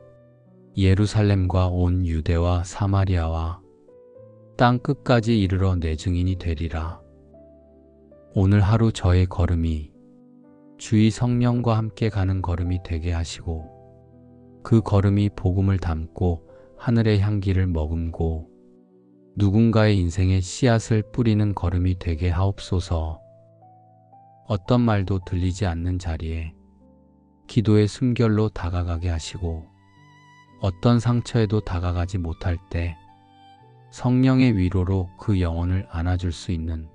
예루살렘과 온 유대와 사마리아와 땅 끝까지 이르러 내 증인이 되리라. 오늘 하루 저의 걸음이 주의 성령과 함께 가는 걸음이 되게 하시고 그 걸음이 복음을 담고 하늘의 향기를 머금고 누군가의 인생에 씨앗을 뿌리는 걸음이 되게 하옵소서. 어떤 말도 들리지 않는 자리에 기도의 숨결로 다가가게 하시고 어떤 상처에도 다가가지 못할 때 성령의 위로로 그 영혼을 안아줄 수 있는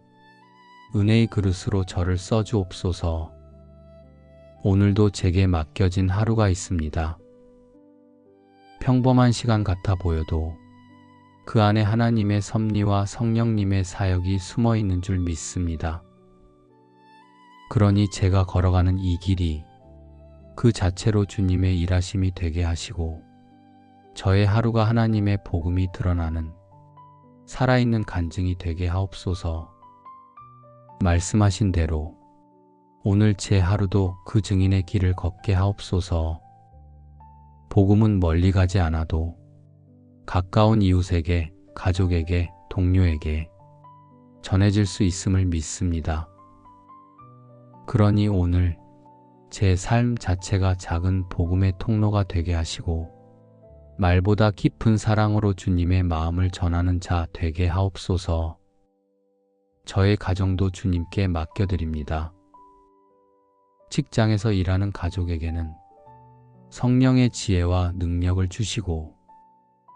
은혜의 그릇으로 저를 써주옵소서. 오늘도 제게 맡겨진 하루가 있습니다. 평범한 시간 같아 보여도 그 안에 하나님의 섭리와 성령님의 사역이 숨어 있는 줄 믿습니다. 그러니 제가 걸어가는 이 길이 그 자체로 주님의 일하심이 되게 하시고 저의 하루가 하나님의 복음이 드러나는 살아있는 간증이 되게 하옵소서. 말씀하신 대로 오늘 제 하루도 그 증인의 길을 걷게 하옵소서. 복음은 멀리 가지 않아도 가까운 이웃에게, 가족에게, 동료에게 전해질 수 있음을 믿습니다. 그러니 오늘 제 삶 자체가 작은 복음의 통로가 되게 하시고 말보다 깊은 사랑으로 주님의 마음을 전하는 자 되게 하옵소서. 저의 가정도 주님께 맡겨드립니다. 직장에서 일하는 가족에게는 성령의 지혜와 능력을 주시고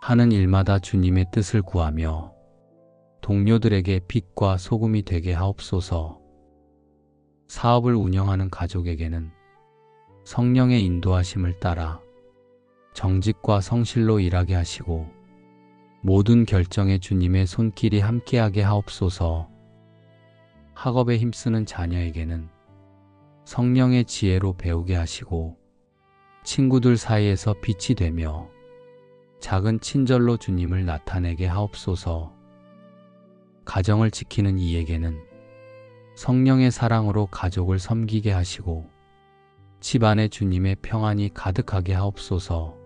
하는 일마다 주님의 뜻을 구하며 동료들에게 빛과 소금이 되게 하옵소서. 사업을 운영하는 가족에게는 성령의 인도하심을 따라 정직과 성실로 일하게 하시고 모든 결정에 주님의 손길이 함께하게 하옵소서. 학업에 힘쓰는 자녀에게는 성령의 지혜로 배우게 하시고 친구들 사이에서 빛이 되며 작은 친절로 주님을 나타내게 하옵소서. 가정을 지키는 이에게는 성령의 사랑으로 가족을 섬기게 하시고 집안에 주님의 평안이 가득하게 하옵소서.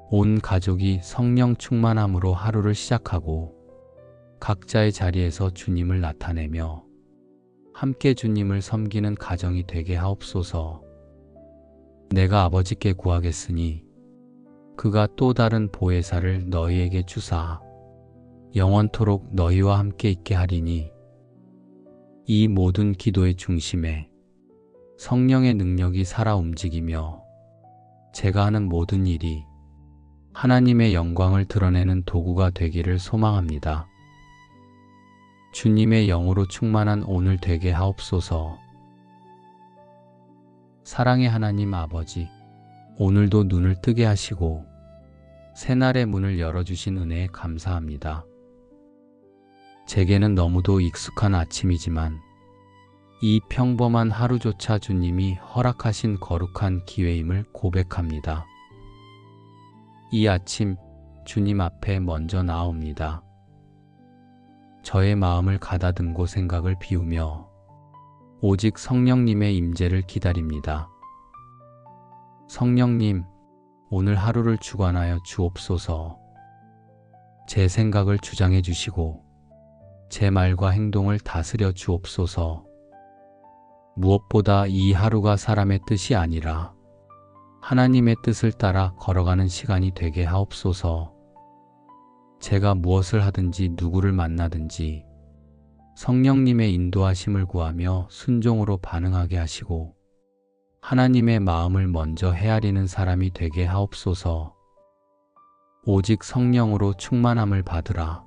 온 가족이 성령 충만함으로 하루를 시작하고 각자의 자리에서 주님을 나타내며 함께 주님을 섬기는 가정이 되게 하옵소서. 내가 아버지께 구하겠으니 그가 또 다른 보혜사를 너희에게 주사 영원토록 너희와 함께 있게 하리니 이 모든 기도의 중심에 성령의 능력이 살아 움직이며 제가 하는 모든 일이 하나님의 영광을 드러내는 도구가 되기를 소망합니다. 주님의 영으로 충만한 오늘 되게 하옵소서. 사랑의 하나님 아버지, 오늘도 눈을 뜨게 하시고 새날의 문을 열어주신 은혜에 감사합니다. 제게는 너무도 익숙한 아침이지만 이 평범한 하루조차 주님이 허락하신 거룩한 기회임을 고백합니다. 이 아침 주님 앞에 먼저 나옵니다. 저의 마음을 가다듬고 생각을 비우며 오직 성령님의 임재를 기다립니다. 성령님, 오늘 하루를 주관하여 주옵소서. 제 생각을 주장해 주시고 제 말과 행동을 다스려 주옵소서. 무엇보다 이 하루가 사람의 뜻이 아니라 하나님의 뜻을 따라 걸어가는 시간이 되게 하옵소서. 제가 무엇을 하든지 누구를 만나든지 성령님의 인도하심을 구하며 순종으로 반응하게 하시고 하나님의 마음을 먼저 헤아리는 사람이 되게 하옵소서. 오직 성령으로 충만함을 받으라.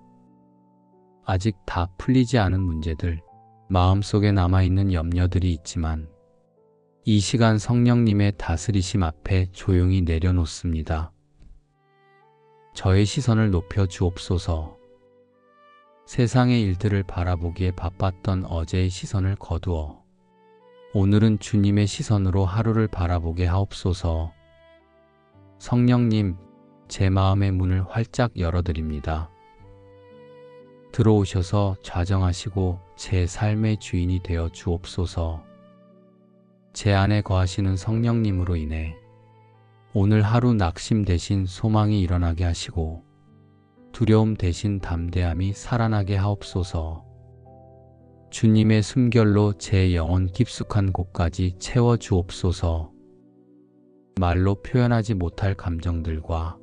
아직 다 풀리지 않은 문제들, 마음속에 남아있는 염려들이 있지만 이 시간 성령님의 다스리심 앞에 조용히 내려놓습니다. 저의 시선을 높여 주옵소서. 세상의 일들을 바라보기에 바빴던 어제의 시선을 거두어 오늘은 주님의 시선으로 하루를 바라보게 하옵소서. 성령님, 제 마음의 문을 활짝 열어드립니다. 들어오셔서 좌정하시고 제 삶의 주인이 되어 주옵소서. 제 안에 거하시는 성령님으로 인해 오늘 하루 낙심 대신 소망이 일어나게 하시고 두려움 대신 담대함이 살아나게 하옵소서. 주님의 숨결로 제 영혼 깊숙한 곳까지 채워 주옵소서. 말로 표현하지 못할 감정들과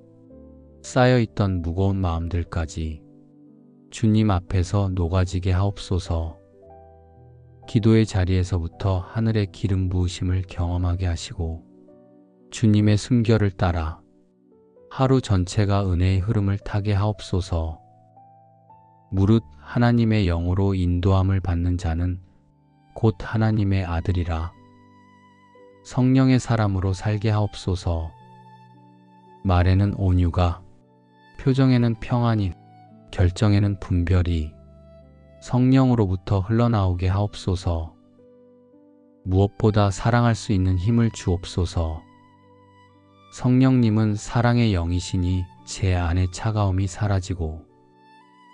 쌓여있던 무거운 마음들까지 주님 앞에서 녹아지게 하옵소서. 기도의 자리에서부터 하늘의 기름 부으심을 경험하게 하시고 주님의 숨결을 따라 하루 전체가 은혜의 흐름을 타게 하옵소서. 무릇 하나님의 영으로 인도함을 받는 자는 곧 하나님의 아들이라. 성령의 사람으로 살게 하옵소서. 말에는 온유가, 표정에는 평안이, 결정에는 분별이 성령으로부터 흘러나오게 하옵소서. 무엇보다 사랑할 수 있는 힘을 주옵소서. 성령님은 사랑의 영이시니 제 안의 차가움이 사라지고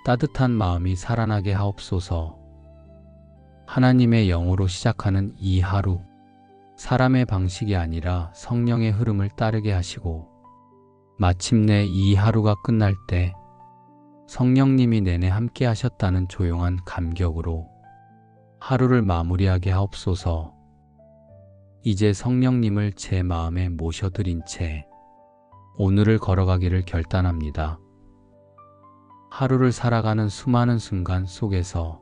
따뜻한 마음이 살아나게 하옵소서. 하나님의 영으로 시작하는 이 하루, 사람의 방식이 아니라 성령의 흐름을 따르게 하시고 마침내 이 하루가 끝날 때 성령님이 내내 함께 하셨다는 조용한 감격으로 하루를 마무리하게 하옵소서. 이제 성령님을 제 마음에 모셔드린 채 오늘을 걸어가기를 결단합니다. 하루를 살아가는 수많은 순간 속에서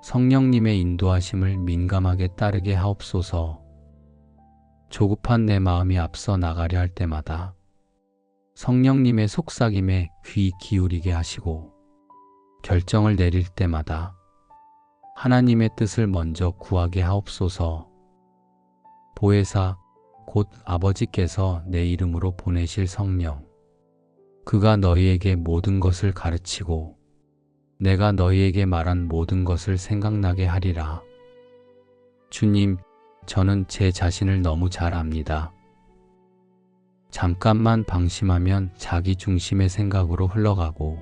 성령님의 인도하심을 민감하게 따르게 하옵소서. 조급한 내 마음이 앞서 나가려 할 때마다 성령님의 속삭임에 귀 기울이게 하시고 결정을 내릴 때마다 하나님의 뜻을 먼저 구하게 하옵소서. 보혜사, 곧 아버지께서 내 이름으로 보내실 성령, 그가 너희에게 모든 것을 가르치고 내가 너희에게 말한 모든 것을 생각나게 하리라. 주님, 저는 제 자신을 너무 잘 압니다. 잠깐만 방심하면 자기 중심의 생각으로 흘러가고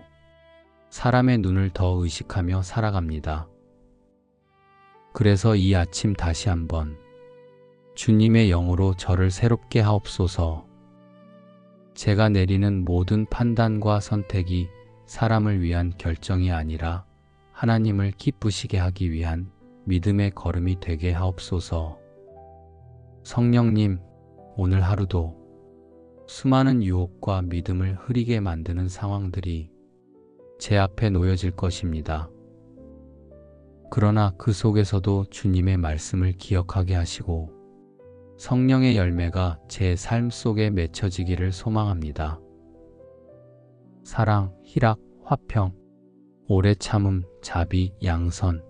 사람의 눈을 더 의식하며 살아갑니다. 그래서 이 아침 다시 한번 주님의 영으로 저를 새롭게 하옵소서. 제가 내리는 모든 판단과 선택이 사람을 위한 결정이 아니라 하나님을 기쁘시게 하기 위한 믿음의 걸음이 되게 하옵소서. 성령님, 오늘 하루도 수많은 유혹과 믿음을 흐리게 만드는 상황들이 제 앞에 놓여질 것입니다. 그러나 그 속에서도 주님의 말씀을 기억하게 하시고 성령의 열매가 제 삶 속에 맺혀지기를 소망합니다. 사랑, 희락, 화평, 오래 참음, 자비, 양선,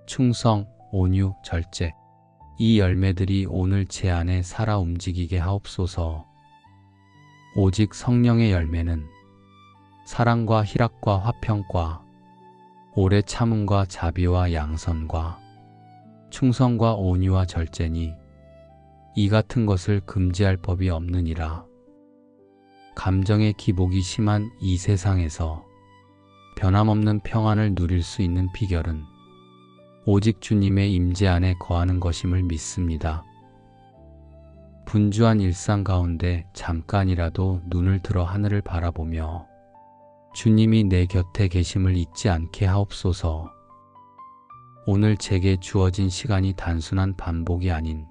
충성, 온유, 절제. 이 열매들이 오늘 제 안에 살아 움직이게 하옵소서. 오직 성령의 열매는 사랑과 희락과 화평과 오래 참음과 자비와 양선과 충성과 온유와 절제니 이 같은 것을 금지할 법이 없느니라. 감정의 기복이 심한 이 세상에서 변함없는 평안을 누릴 수 있는 비결은 오직 주님의 임재 안에 거하는 것임을 믿습니다. 분주한 일상 가운데 잠깐이라도 눈을 들어 하늘을 바라보며 주님이 내 곁에 계심을 잊지 않게 하옵소서. 오늘 제게 주어진 시간이 단순한 반복이 아닌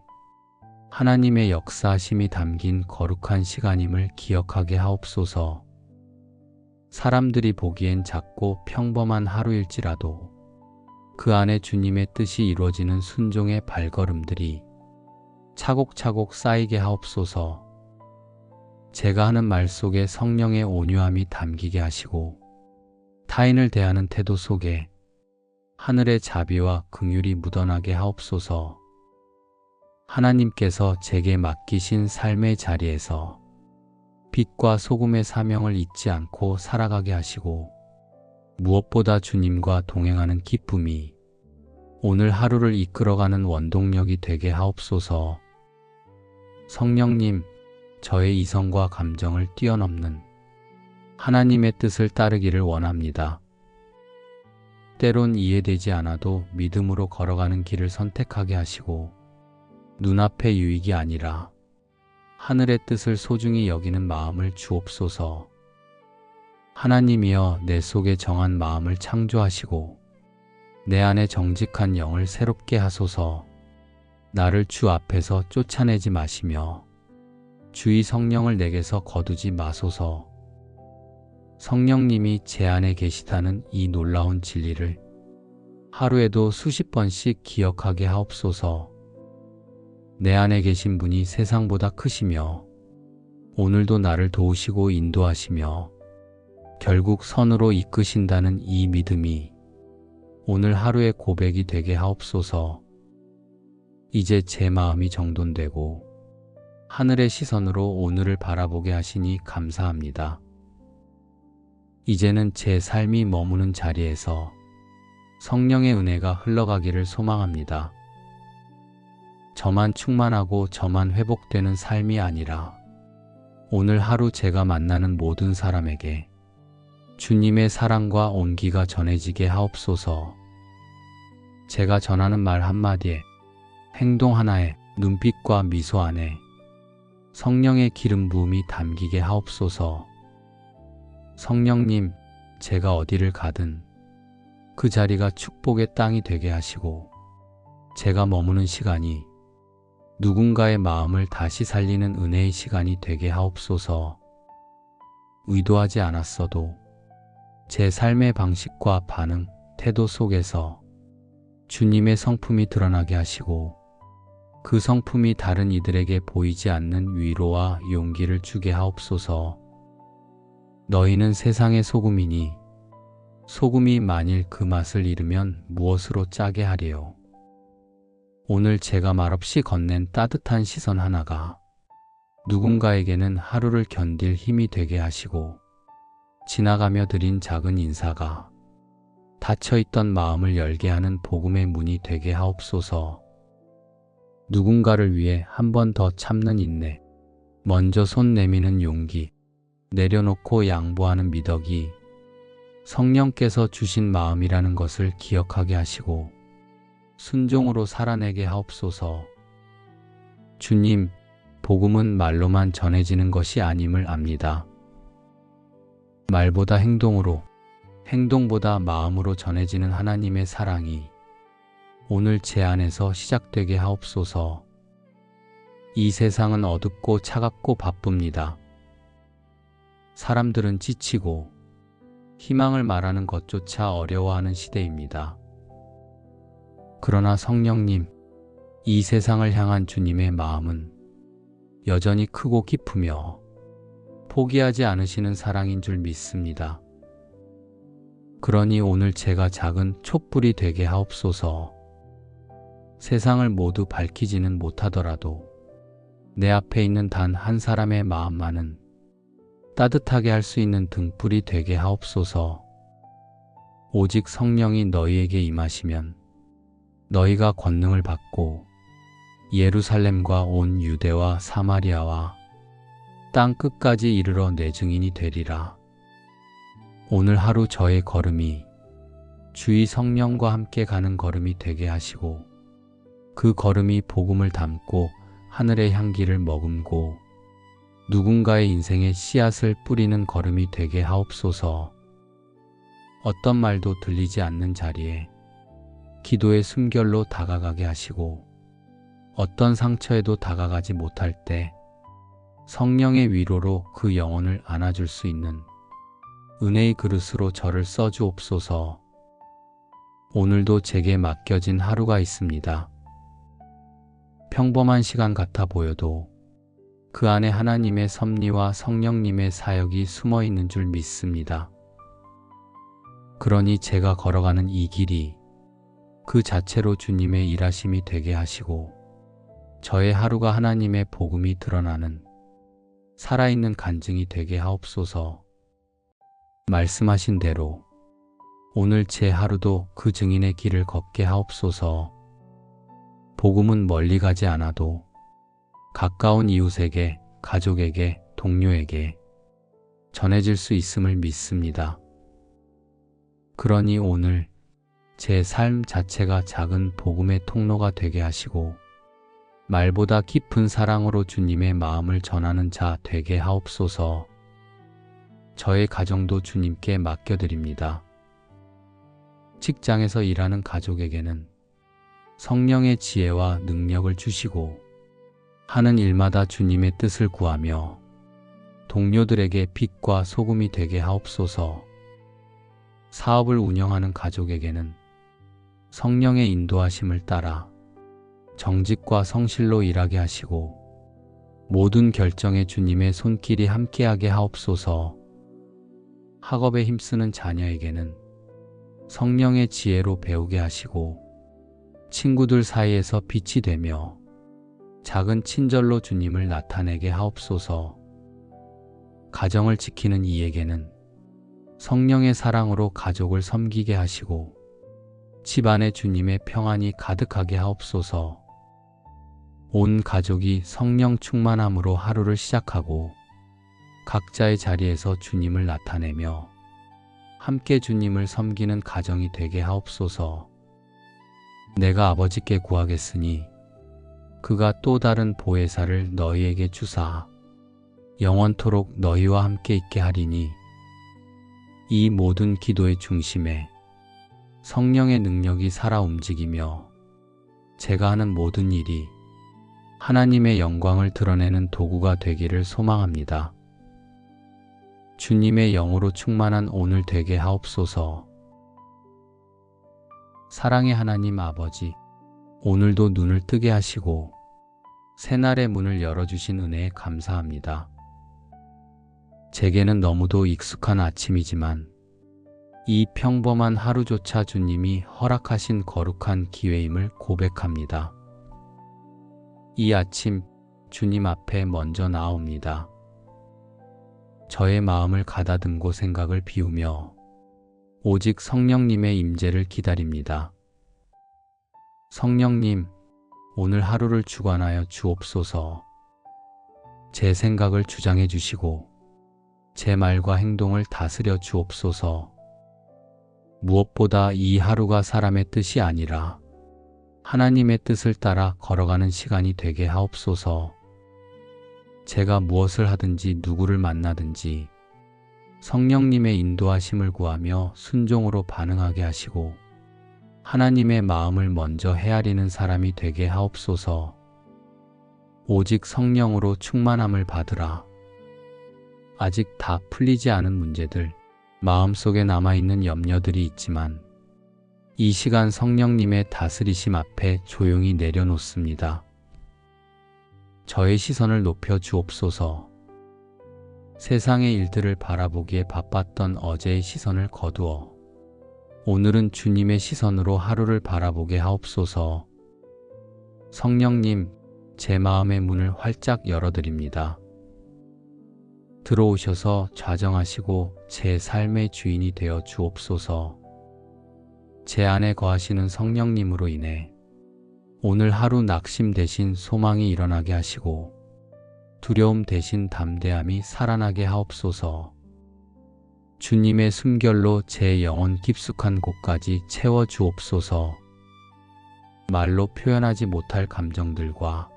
하나님의 역사하심이 담긴 거룩한 시간임을 기억하게 하옵소서. 사람들이 보기엔 작고 평범한 하루일지라도 그 안에 주님의 뜻이 이루어지는 순종의 발걸음들이 차곡차곡 쌓이게 하옵소서. 제가 하는 말 속에 성령의 온유함이 담기게 하시고 타인을 대하는 태도 속에 하늘의 자비와 긍휼이 묻어나게 하옵소서. 하나님께서 제게 맡기신 삶의 자리에서 빛과 소금의 사명을 잊지 않고 살아가게 하시고 무엇보다 주님과 동행하는 기쁨이 오늘 하루를 이끌어가는 원동력이 되게 하옵소서. 성령님, 저의 이성과 감정을 뛰어넘는 하나님의 뜻을 따르기를 원합니다. 때론 이해되지 않아도 믿음으로 걸어가는 길을 선택하게 하시고 눈앞의 유익이 아니라 하늘의 뜻을 소중히 여기는 마음을 주옵소서. 하나님이여, 내 속에 정한 마음을 창조하시고 내 안에 정직한 영을 새롭게 하소서. 나를 주 앞에서 쫓아내지 마시며 주의 성령을 내게서 거두지 마소서. 성령님이 제 안에 계시다는 이 놀라운 진리를 하루에도 수십 번씩 기억하게 하옵소서. 내 안에 계신 분이 세상보다 크시며 오늘도 나를 도우시고 인도하시며 결국 선으로 이끄신다는 이 믿음이 오늘 하루의 고백이 되게 하옵소서. 이제 제 마음이 정돈되고 하늘의 시선으로 오늘을 바라보게 하시니 감사합니다. 이제는 제 삶이 머무는 자리에서 성령의 은혜가 흘러가기를 소망합니다. 저만 충만하고 저만 회복되는 삶이 아니라 오늘 하루 제가 만나는 모든 사람에게 주님의 사랑과 온기가 전해지게 하옵소서. 제가 전하는 말 한마디에, 행동 하나에, 눈빛과 미소 안에 성령의 기름 부음이 담기게 하옵소서. 성령님, 제가 어디를 가든 그 자리가 축복의 땅이 되게 하시고 제가 머무는 시간이 누군가의 마음을 다시 살리는 은혜의 시간이 되게 하옵소서. 의도하지 않았어도 제 삶의 방식과 반응, 태도 속에서 주님의 성품이 드러나게 하시고 그 성품이 다른 이들에게 보이지 않는 위로와 용기를 주게 하옵소서. 너희는 세상의 소금이니 소금이 만일 그 맛을 잃으면 무엇으로 짜게 하리요. 오늘 제가 말없이 건넨 따뜻한 시선 하나가 누군가에게는 하루를 견딜 힘이 되게 하시고 지나가며 드린 작은 인사가 닫혀있던 마음을 열게 하는 복음의 문이 되게 하옵소서. 누군가를 위해 한 번 더 참는 인내, 먼저 손 내미는 용기, 내려놓고 양보하는 미덕이 성령께서 주신 마음이라는 것을 기억하게 하시고 순종으로 살아내게 하옵소서. 주님, 복음은 말로만 전해지는 것이 아님을 압니다. 말보다 행동으로, 행동보다 마음으로 전해지는 하나님의 사랑이 오늘 제 안에서 시작되게 하옵소서. 이 세상은 어둡고 차갑고 바쁩니다. 사람들은 지치고 희망을 말하는 것조차 어려워하는 시대입니다. 그러나 성령님, 이 세상을 향한 주님의 마음은 여전히 크고 깊으며 포기하지 않으시는 사랑인 줄 믿습니다. 그러니 오늘 제가 작은 촛불이 되게 하옵소서. 세상을 모두 밝히지는 못하더라도 내 앞에 있는 단 한 사람의 마음만은 따뜻하게 할 수 있는 등불이 되게 하옵소서. 오직 성령이 너희에게 임하시면 너희가 권능을 받고 예루살렘과 온 유대와 사마리아와 땅 끝까지 이르러 내 증인이 되리라. 오늘 하루 저의 걸음이 주의 성령과 함께 가는 걸음이 되게 하시고 그 걸음이 복음을 담고 하늘의 향기를 머금고 누군가의 인생에 씨앗을 뿌리는 걸음이 되게 하옵소서. 어떤 말도 들리지 않는 자리에 기도의 숨결로 다가가게 하시고 어떤 상처에도 다가가지 못할 때 성령의 위로로 그 영혼을 안아줄 수 있는 은혜의 그릇으로 저를 써주옵소서. 오늘도 제게 맡겨진 하루가 있습니다. 평범한 시간 같아 보여도 그 안에 하나님의 섭리와 성령님의 사역이 숨어 있는 줄 믿습니다. 그러니 제가 걸어가는 이 길이 그 자체로 주님의 일하심이 되게 하시고 저의 하루가 하나님의 복음이 드러나는 살아있는 간증이 되게 하옵소서. 말씀하신 대로 오늘 제 하루도 그 증인의 길을 걷게 하옵소서. 복음은 멀리 가지 않아도 가까운 이웃에게, 가족에게, 동료에게 전해질 수 있음을 믿습니다. 그러니 오늘 제 삶 자체가 작은 복음의 통로가 되게 하시고 말보다 깊은 사랑으로 주님의 마음을 전하는 자 되게 하옵소서. 저의 가정도 주님께 맡겨드립니다. 직장에서 일하는 가족에게는 성령의 지혜와 능력을 주시고 하는 일마다 주님의 뜻을 구하며 동료들에게 빛과 소금이 되게 하옵소서. 사업을 운영하는 가족에게는 성령의 인도하심을 따라 정직과 성실로 일하게 하시고 모든 결정에 주님의 손길이 함께하게 하옵소서. 학업에 힘쓰는 자녀에게는 성령의 지혜로 배우게 하시고 친구들 사이에서 빛이 되며 작은 친절로 주님을 나타내게 하옵소서. 가정을 지키는 이에게는 성령의 사랑으로 가족을 섬기게 하시고 집안에 주님의 평안이 가득하게 하옵소서. 온 가족이 성령 충만함으로 하루를 시작하고 각자의 자리에서 주님을 나타내며 함께 주님을 섬기는 가정이 되게 하옵소서. 내가 아버지께 구하겠으니 그가 또 다른 보혜사를 너희에게 주사 영원토록 너희와 함께 있게 하리니 이 모든 기도의 중심에 성령의 능력이 살아 움직이며 제가 하는 모든 일이 하나님의 영광을 드러내는 도구가 되기를 소망합니다. 주님의 영으로 충만한 오늘 되게 하옵소서. 사랑의 하나님 아버지, 오늘도 눈을 뜨게 하시고 새날의 문을 열어주신 은혜에 감사합니다. 제게는 너무도 익숙한 아침이지만 이 평범한 하루조차 주님이 허락하신 거룩한 기회임을 고백합니다. 이 아침 주님 앞에 먼저 나옵니다. 저의 마음을 가다듬고 생각을 비우며 오직 성령님의 임재를 기다립니다. 성령님, 오늘 하루를 주관하여 주옵소서. 제 생각을 주장해 주시고 제 말과 행동을 다스려 주옵소서. 무엇보다 이 하루가 사람의 뜻이 아니라 하나님의 뜻을 따라 걸어가는 시간이 되게 하옵소서. 제가 무엇을 하든지 누구를 만나든지 성령님의 인도하심을 구하며 순종으로 반응하게 하시고 하나님의 마음을 먼저 헤아리는 사람이 되게 하옵소서. 오직 성령으로 충만함을 받으라. 아직 다 풀리지 않은 문제들, 마음속에 남아있는 염려들이 있지만 이 시간 성령님의 다스리심 앞에 조용히 내려놓습니다. 저의 시선을 높여 주옵소서. 세상의 일들을 바라보기에 바빴던 어제의 시선을 거두어 오늘은 주님의 시선으로 하루를 바라보게 하옵소서. 성령님, 제 마음의 문을 활짝 열어드립니다. 들어오셔서 좌정하시고 제 삶의 주인이 되어 주옵소서. 제 안에 거하시는 성령님으로 인해 오늘 하루 낙심 대신 소망이 일어나게 하시고 두려움 대신 담대함이 살아나게 하옵소서. 주님의 숨결로 제 영혼 깊숙한 곳까지 채워 주옵소서. 말로 표현하지 못할 감정들과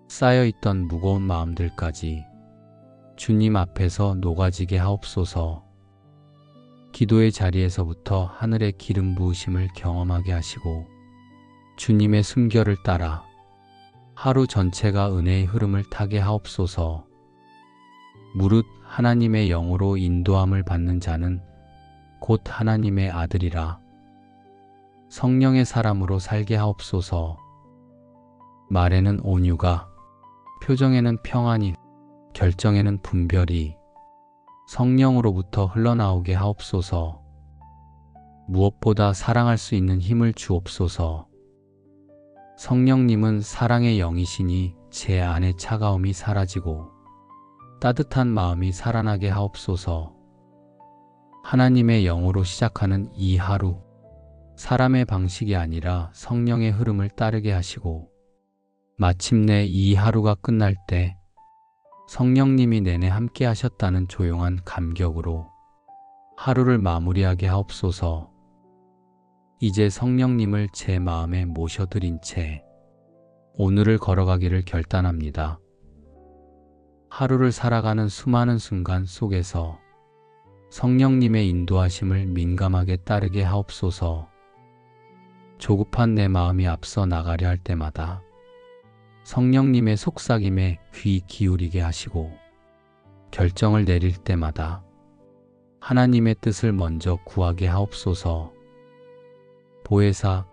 쌓여있던 무거운 마음들까지 주님 앞에서 녹아지게 하옵소서. 기도의 자리에서부터 하늘의 기름 부으심을 경험하게 하시고 주님의 숨결을 따라 하루 전체가 은혜의 흐름을 타게 하옵소서. 무릇 하나님의 영으로 인도함을 받는 자는 곧 하나님의 아들이라. 성령의 사람으로 살게 하옵소서. 말에는 온유가, 표정에는 평안이, 결정에는 분별이 성령으로부터 흘러나오게 하옵소서. 무엇보다 사랑할 수 있는 힘을 주옵소서. 성령님은 사랑의 영이시니 제 안의 차가움이 사라지고 따뜻한 마음이 살아나게 하옵소서. 하나님의 영으로 시작하는 이 하루, 사람의 방식이 아니라 성령의 흐름을 따르게 하시고 마침내 이 하루가 끝날 때 성령님이 내내 함께 하셨다는 조용한 감격으로 하루를 마무리하게 하옵소서. 이제 성령님을 제 마음에 모셔드린 채 오늘을 걸어가기를 결단합니다. 하루를 살아가는 수많은 순간 속에서 성령님의 인도하심을 민감하게 따르게 하옵소서. 조급한 내 마음이 앞서 나가려 할 때마다 성령님의 속삭임에 귀 기울이게 하시고 결정을 내릴 때마다 하나님의 뜻을 먼저 구하게 하옵소서. 보혜사,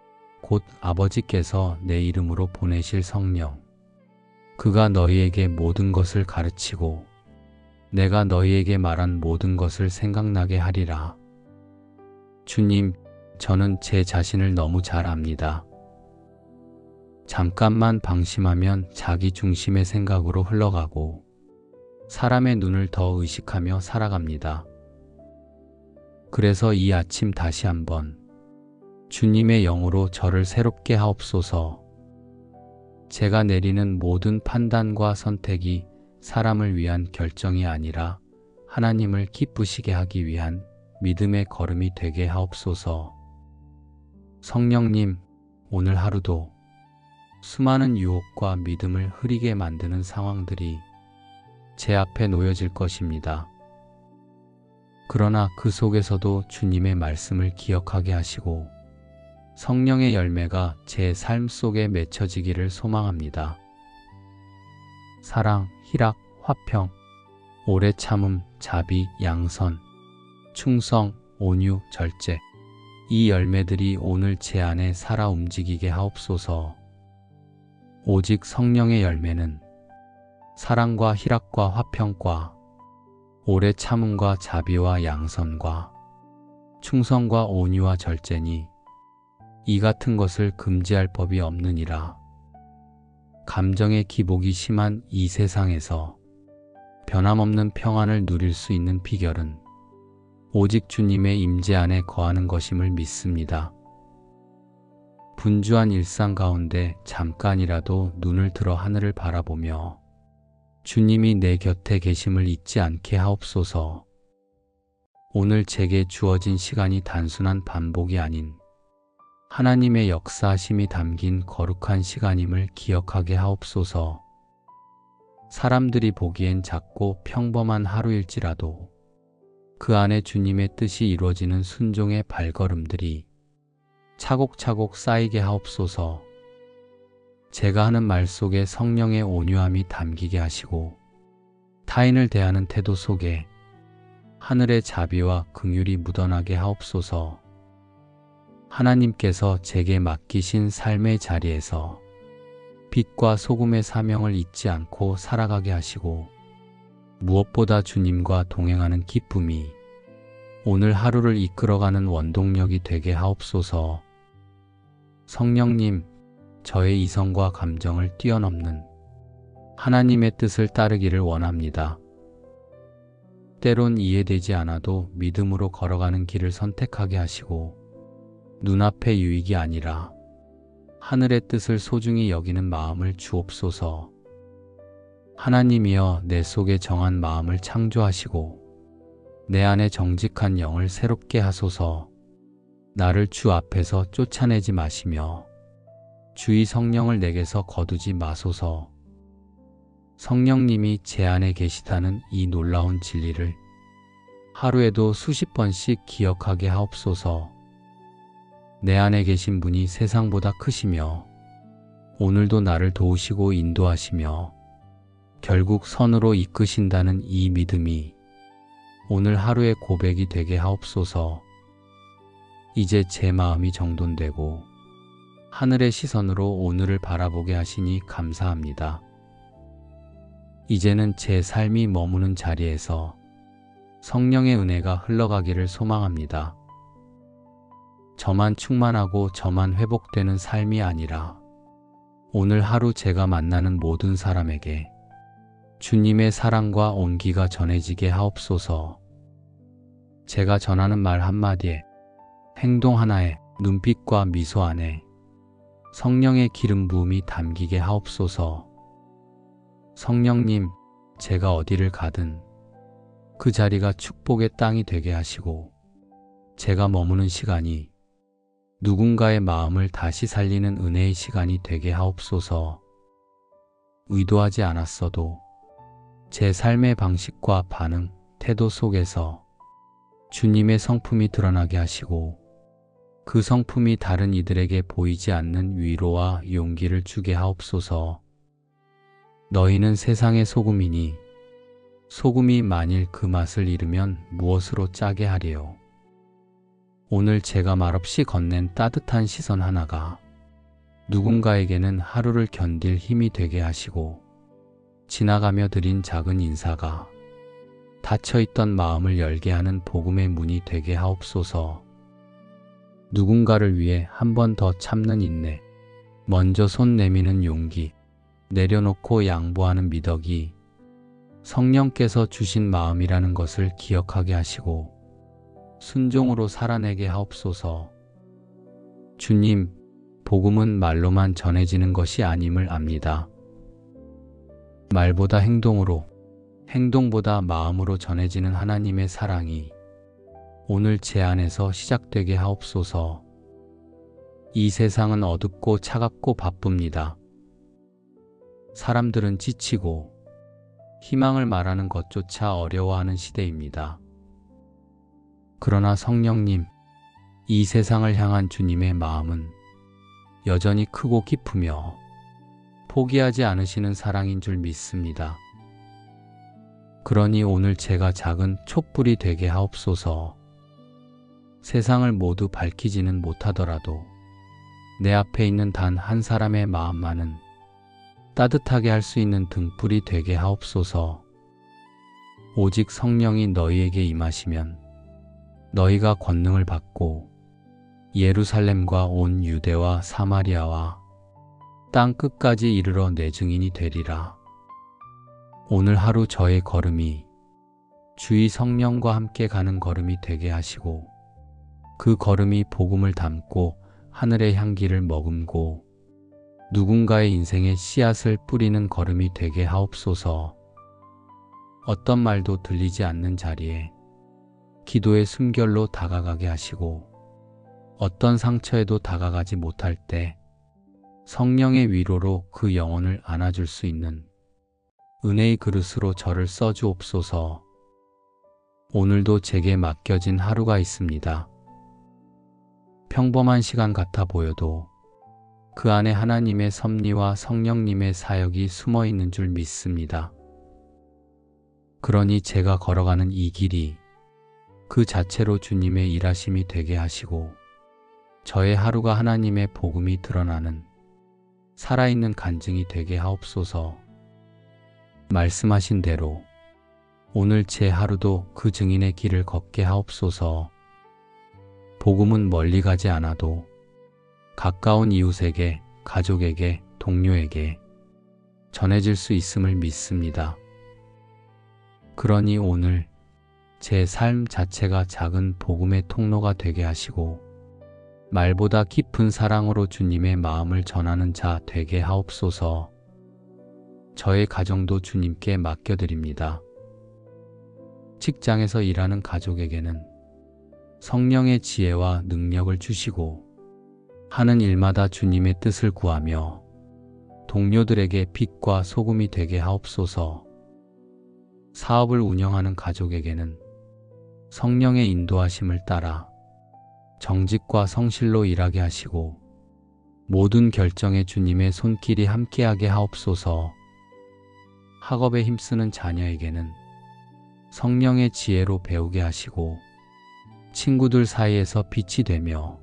곧 아버지께서 내 이름으로 보내실 성령, 그가 너희에게 모든 것을 가르치고 내가 너희에게 말한 모든 것을 생각나게 하리라. 주님, 저는 제 자신을 너무 잘 압니다. 잠깐만 방심하면 자기 중심의 생각으로 흘러가고 사람의 눈을 더 의식하며 살아갑니다. 그래서 이 아침 다시 한번 주님의 영으로 저를 새롭게 하옵소서. 제가 내리는 모든 판단과 선택이 사람을 위한 결정이 아니라 하나님을 기쁘시게 하기 위한 믿음의 걸음이 되게 하옵소서. 성령님, 오늘 하루도 수많은 유혹과 믿음을 흐리게 만드는 상황들이 제 앞에 놓여질 것입니다. 그러나 그 속에서도 주님의 말씀을 기억하게 하시고 성령의 열매가 제 삶 속에 맺혀지기를 소망합니다. 사랑, 희락, 화평, 오래 참음, 자비, 양선, 충성, 온유, 절제, 이 열매들이 오늘 제 안에 살아 움직이게 하옵소서. 오직 성령의 열매는 사랑과 희락과 화평과 오래 참음과 자비와 양선과 충성과 온유와 절제니 이 같은 것을 금지할 법이 없느니라. 감정의 기복이 심한 이 세상에서 변함없는 평안을 누릴 수 있는 비결은 오직 주님의 임재 안에 거하는 것임을 믿습니다. 분주한 일상 가운데 잠깐이라도 눈을 들어 하늘을 바라보며 주님이 내 곁에 계심을 잊지 않게 하옵소서. 오늘 제게 주어진 시간이 단순한 반복이 아닌 하나님의 역사하심이 담긴 거룩한 시간임을 기억하게 하옵소서. 사람들이 보기엔 작고 평범한 하루일지라도 그 안에 주님의 뜻이 이루어지는 순종의 발걸음들이 차곡차곡 쌓이게 하옵소서. 제가 하는 말 속에 성령의 온유함이 담기게 하시고 타인을 대하는 태도 속에 하늘의 자비와 긍휼이 묻어나게 하옵소서. 하나님께서 제게 맡기신 삶의 자리에서 빛과 소금의 사명을 잊지 않고 살아가게 하시고 무엇보다 주님과 동행하는 기쁨이 오늘 하루를 이끌어가는 원동력이 되게 하옵소서. 성령님, 저의 이성과 감정을 뛰어넘는 하나님의 뜻을 따르기를 원합니다. 때론 이해되지 않아도 믿음으로 걸어가는 길을 선택하게 하시고 눈앞의 유익이 아니라 하늘의 뜻을 소중히 여기는 마음을 주옵소서. 하나님이여, 내 속에 정한 마음을 창조하시고 내 안에 정직한 영을 새롭게 하소서. 나를 주 앞에서 쫓아내지 마시며 주의 성령을 내게서 거두지 마소서. 성령님이 제 안에 계시다는 이 놀라운 진리를 하루에도 수십 번씩 기억하게 하옵소서. 내 안에 계신 분이 세상보다 크시며 오늘도 나를 도우시고 인도하시며 결국 선으로 이끄신다는 이 믿음이 오늘 하루의 고백이 되게 하옵소서. 이제 제 마음이 정돈되고 하늘의 시선으로 오늘을 바라보게 하시니 감사합니다. 이제는 제 삶이 머무는 자리에서 성령의 은혜가 흘러가기를 소망합니다. 저만 충만하고 저만 회복되는 삶이 아니라 오늘 하루 제가 만나는 모든 사람에게 주님의 사랑과 온기가 전해지게 하옵소서. 제가 전하는 말 한마디에, 행동 하나에, 눈빛과 미소 안에 성령의 기름 부음이 담기게 하옵소서. 성령님, 제가 어디를 가든 그 자리가 축복의 땅이 되게 하시고 제가 머무는 시간이 누군가의 마음을 다시 살리는 은혜의 시간이 되게 하옵소서. 의도하지 않았어도 제 삶의 방식과 반응, 태도 속에서 주님의 성품이 드러나게 하시고 그 성품이 다른 이들에게 보이지 않는 위로와 용기를 주게 하옵소서. 너희는 세상의 소금이니 소금이 만일 그 맛을 잃으면 무엇으로 짜게 하리요. 오늘 제가 말없이 건넨 따뜻한 시선 하나가 누군가에게는 하루를 견딜 힘이 되게 하시고 지나가며 드린 작은 인사가 닫혀있던 마음을 열게 하는 복음의 문이 되게 하옵소서. 누군가를 위해 한 번 더 참는 인내, 먼저 손 내미는 용기, 내려놓고 양보하는 미덕이 성령께서 주신 마음이라는 것을 기억하게 하시고 순종으로 살아내게 하옵소서. 주님, 복음은 말로만 전해지는 것이 아님을 압니다. 말보다 행동으로, 행동보다 마음으로 전해지는 하나님의 사랑이 오늘 제 안에서 시작되게 하옵소서. 이 세상은 어둡고 차갑고 바쁩니다. 사람들은 지치고 희망을 말하는 것조차 어려워하는 시대입니다. 그러나 성령님, 이 세상을 향한 주님의 마음은 여전히 크고 깊으며 포기하지 않으시는 사랑인 줄 믿습니다. 그러니 오늘 제가 작은 촛불이 되게 하옵소서. 세상을 모두 밝히지는 못하더라도 내 앞에 있는 단 한 사람의 마음만은 따뜻하게 할 수 있는 등불이 되게 하옵소서. 오직 성령이 너희에게 임하시면 너희가 권능을 받고 예루살렘과 온 유대와 사마리아와 땅 끝까지 이르러 내 증인이 되리라. 오늘 하루 저의 걸음이 주의 성령과 함께 가는 걸음이 되게 하시고 그 걸음이 복음을 담고 하늘의 향기를 머금고 누군가의 인생에 씨앗을 뿌리는 걸음이 되게 하옵소서. 어떤 말도 들리지 않는 자리에 기도의 숨결로 다가가게 하시고 어떤 상처에도 다가가지 못할 때 성령의 위로로 그 영혼을 안아줄 수 있는 은혜의 그릇으로 저를 써주옵소서. 오늘도 제게 맡겨진 하루가 있습니다. 평범한 시간 같아 보여도 그 안에 하나님의 섭리와 성령님의 사역이 숨어 있는 줄 믿습니다. 그러니 제가 걸어가는 이 길이 그 자체로 주님의 일하심이 되게 하시고 저의 하루가 하나님의 복음이 드러나는 살아있는 간증이 되게 하옵소서. 말씀하신 대로 오늘 제 하루도 그 증인의 길을 걷게 하옵소서. 복음은 멀리 가지 않아도 가까운 이웃에게, 가족에게, 동료에게 전해질 수 있음을 믿습니다. 그러니 오늘 제 삶 자체가 작은 복음의 통로가 되게 하시고 말보다 깊은 사랑으로 주님의 마음을 전하는 자 되게 하옵소서. 저의 가정도 주님께 맡겨드립니다. 직장에서 일하는 가족에게는 성령의 지혜와 능력을 주시고 하는 일마다 주님의 뜻을 구하며 동료들에게 빛과 소금이 되게 하옵소서. 사업을 운영하는 가족에게는 성령의 인도하심을 따라 정직과 성실로 일하게 하시고 모든 결정에 주님의 손길이 함께하게 하옵소서. 학업에 힘쓰는 자녀에게는 성령의 지혜로 배우게 하시고 친구들 사이에서 빛이 되며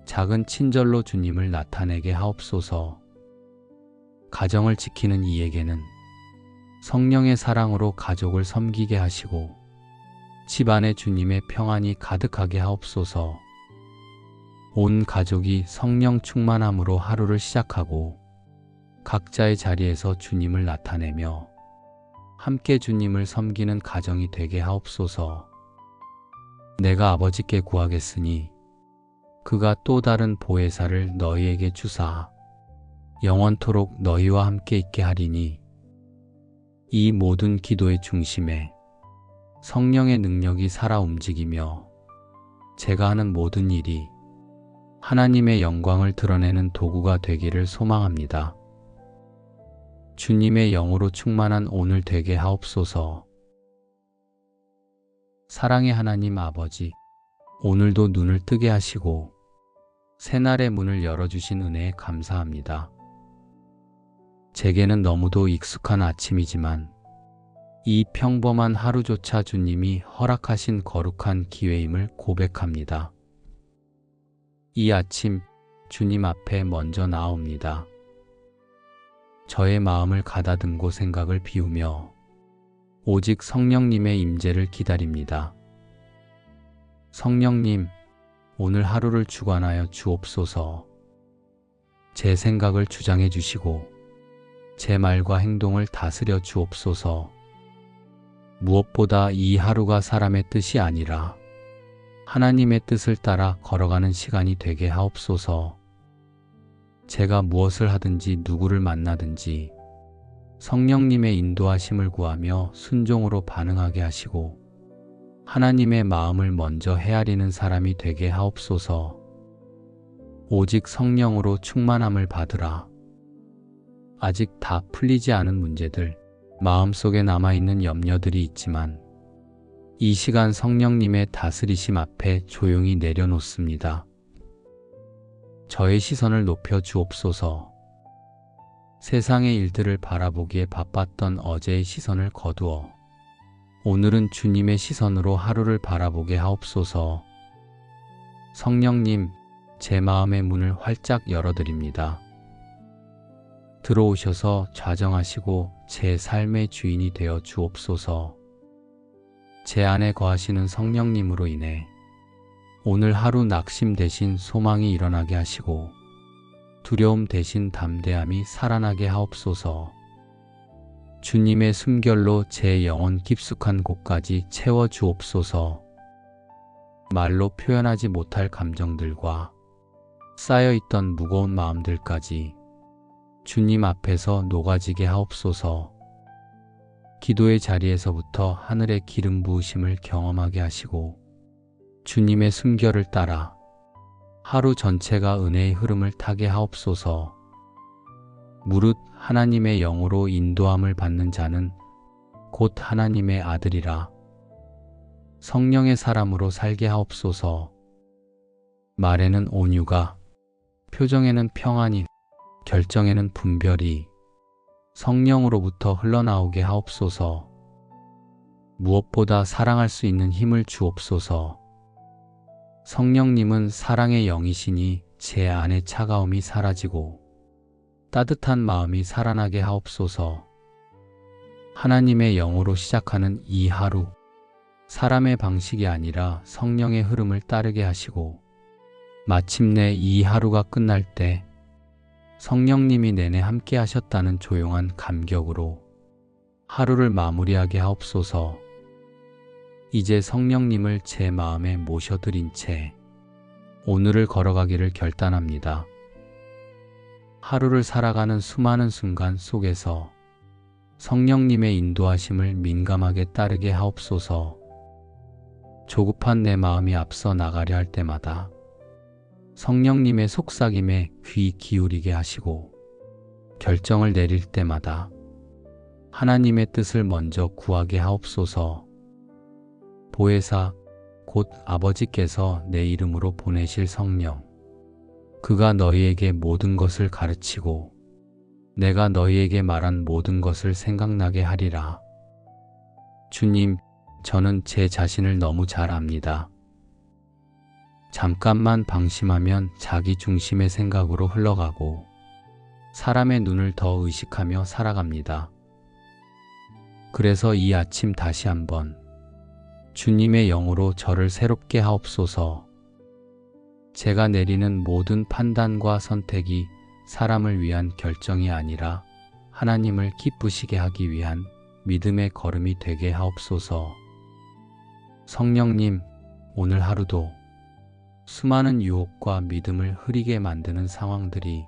작은 친절로 주님을 나타내게 하옵소서. 가정을 지키는 이에게는 성령의 사랑으로 가족을 섬기게 하시고 집안에 주님의 평안이 가득하게 하옵소서. 온 가족이 성령 충만함으로 하루를 시작하고 각자의 자리에서 주님을 나타내며 함께 주님을 섬기는 가정이 되게 하옵소서. 내가 아버지께 구하겠으니 그가 또 다른 보혜사를 너희에게 주사 영원토록 너희와 함께 있게 하리니 이 모든 기도의 중심에 성령의 능력이 살아 움직이며 제가 하는 모든 일이 하나님의 영광을 드러내는 도구가 되기를 소망합니다. 주님의 영으로 충만한 오늘 되게 하옵소서. 사랑의 하나님 아버지, 오늘도 눈을 뜨게 하시고 새날의 문을 열어주신 은혜에 감사합니다. 제게는 너무도 익숙한 아침이지만 이 평범한 하루조차 주님이 허락하신 거룩한 기회임을 고백합니다. 이 아침 주님 앞에 먼저 나옵니다. 저의 마음을 가다듬고 생각을 비우며 오직 성령님의 임재를 기다립니다. 성령님, 오늘 하루를 주관하여 주옵소서. 제 생각을 주장해 주시고 제 말과 행동을 다스려 주옵소서. 무엇보다 이 하루가 사람의 뜻이 아니라 하나님의 뜻을 따라 걸어가는 시간이 되게 하옵소서. 제가 무엇을 하든지 누구를 만나든지 성령님의 인도하심을 구하며 순종으로 반응하게 하시고 하나님의 마음을 먼저 헤아리는 사람이 되게 하옵소서. 오직 성령으로 충만함을 받으라. 아직 다 풀리지 않은 문제들, 마음속에 남아있는 염려들이 있지만 이 시간 성령님의 다스리심 앞에 조용히 내려놓습니다. 저의 시선을 높여 주옵소서. 세상의 일들을 바라보기에 바빴던 어제의 시선을 거두어 오늘은 주님의 시선으로 하루를 바라보게 하옵소서. 성령님, 제 마음의 문을 활짝 열어드립니다. 들어오셔서 좌정하시고 제 삶의 주인이 되어 주옵소서. 제 안에 거하시는 성령님으로 인해 오늘 하루 낙심 대신 소망이 일어나게 하시고 두려움 대신 담대함이 살아나게 하옵소서. 주님의 숨결로 제 영혼 깊숙한 곳까지 채워 주옵소서. 말로 표현하지 못할 감정들과 쌓여있던 무거운 마음들까지 주님 앞에서 녹아지게 하옵소서. 기도의 자리에서부터 하늘의 기름 부으심을 경험하게 하시고 주님의 숨결을 따라 하루 전체가 은혜의 흐름을 타게 하옵소서. 무릇 하나님의 영으로 인도함을 받는 자는 곧 하나님의 아들이라. 성령의 사람으로 살게 하옵소서. 말에는 온유가, 표정에는 평안이, 결정에는 분별이 성령으로부터 흘러나오게 하옵소서. 무엇보다 사랑할 수 있는 힘을 주옵소서. 성령님은 사랑의 영이시니 제 안의 차가움이 사라지고 따뜻한 마음이 살아나게 하옵소서. 하나님의 영으로 시작하는 이 하루, 사람의 방식이 아니라 성령의 흐름을 따르게 하시고 마침내 이 하루가 끝날 때 성령님이 내내 함께 하셨다는 조용한 감격으로 하루를 마무리하게 하옵소서. 이제 성령님을 제 마음에 모셔드린 채 오늘을 걸어가기를 결단합니다. 하루를 살아가는 수많은 순간 속에서 성령님의 인도하심을 민감하게 따르게 하옵소서. 조급한 내 마음이 앞서 나가려 할 때마다 성령님의 속삭임에 귀 기울이게 하시고 결정을 내릴 때마다 하나님의 뜻을 먼저 구하게 하옵소서. 보혜사, 곧 아버지께서 내 이름으로 보내실 성령, 그가 너희에게 모든 것을 가르치고 내가 너희에게 말한 모든 것을 생각나게 하리라. 주님, 저는 제 자신을 너무 잘 압니다. 잠깐만 방심하면 자기 중심의 생각으로 흘러가고 사람의 눈을 더 의식하며 살아갑니다. 그래서 이 아침 다시 한번 주님의 영으로 저를 새롭게 하옵소서. 제가 내리는 모든 판단과 선택이 사람을 위한 결정이 아니라 하나님을 기쁘시게 하기 위한 믿음의 걸음이 되게 하옵소서. 성령님, 오늘 하루도 수많은 유혹과 믿음을 흐리게 만드는 상황들이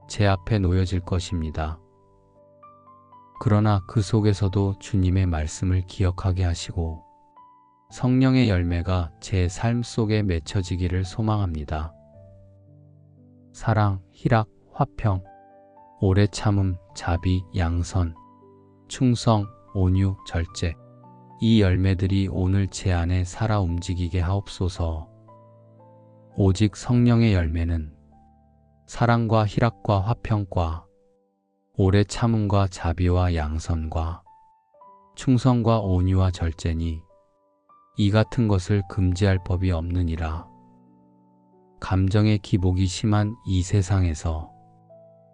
제 앞에 놓여질 것입니다. 그러나 그 속에서도 주님의 말씀을 기억하게 하시고 성령의 열매가 제 삶 속에 맺혀지기를 소망합니다. 사랑, 희락, 화평, 오래 참음, 자비, 양선, 충성, 온유, 절제, 이 열매들이 오늘 제 안에 살아 움직이게 하옵소서. 오직 성령의 열매는 사랑과 희락과 화평과 오래 참음과 자비와 양선과 충성과 온유와 절제니 이 같은 것을 금지할 법이 없느니라. 감정의 기복이 심한 이 세상에서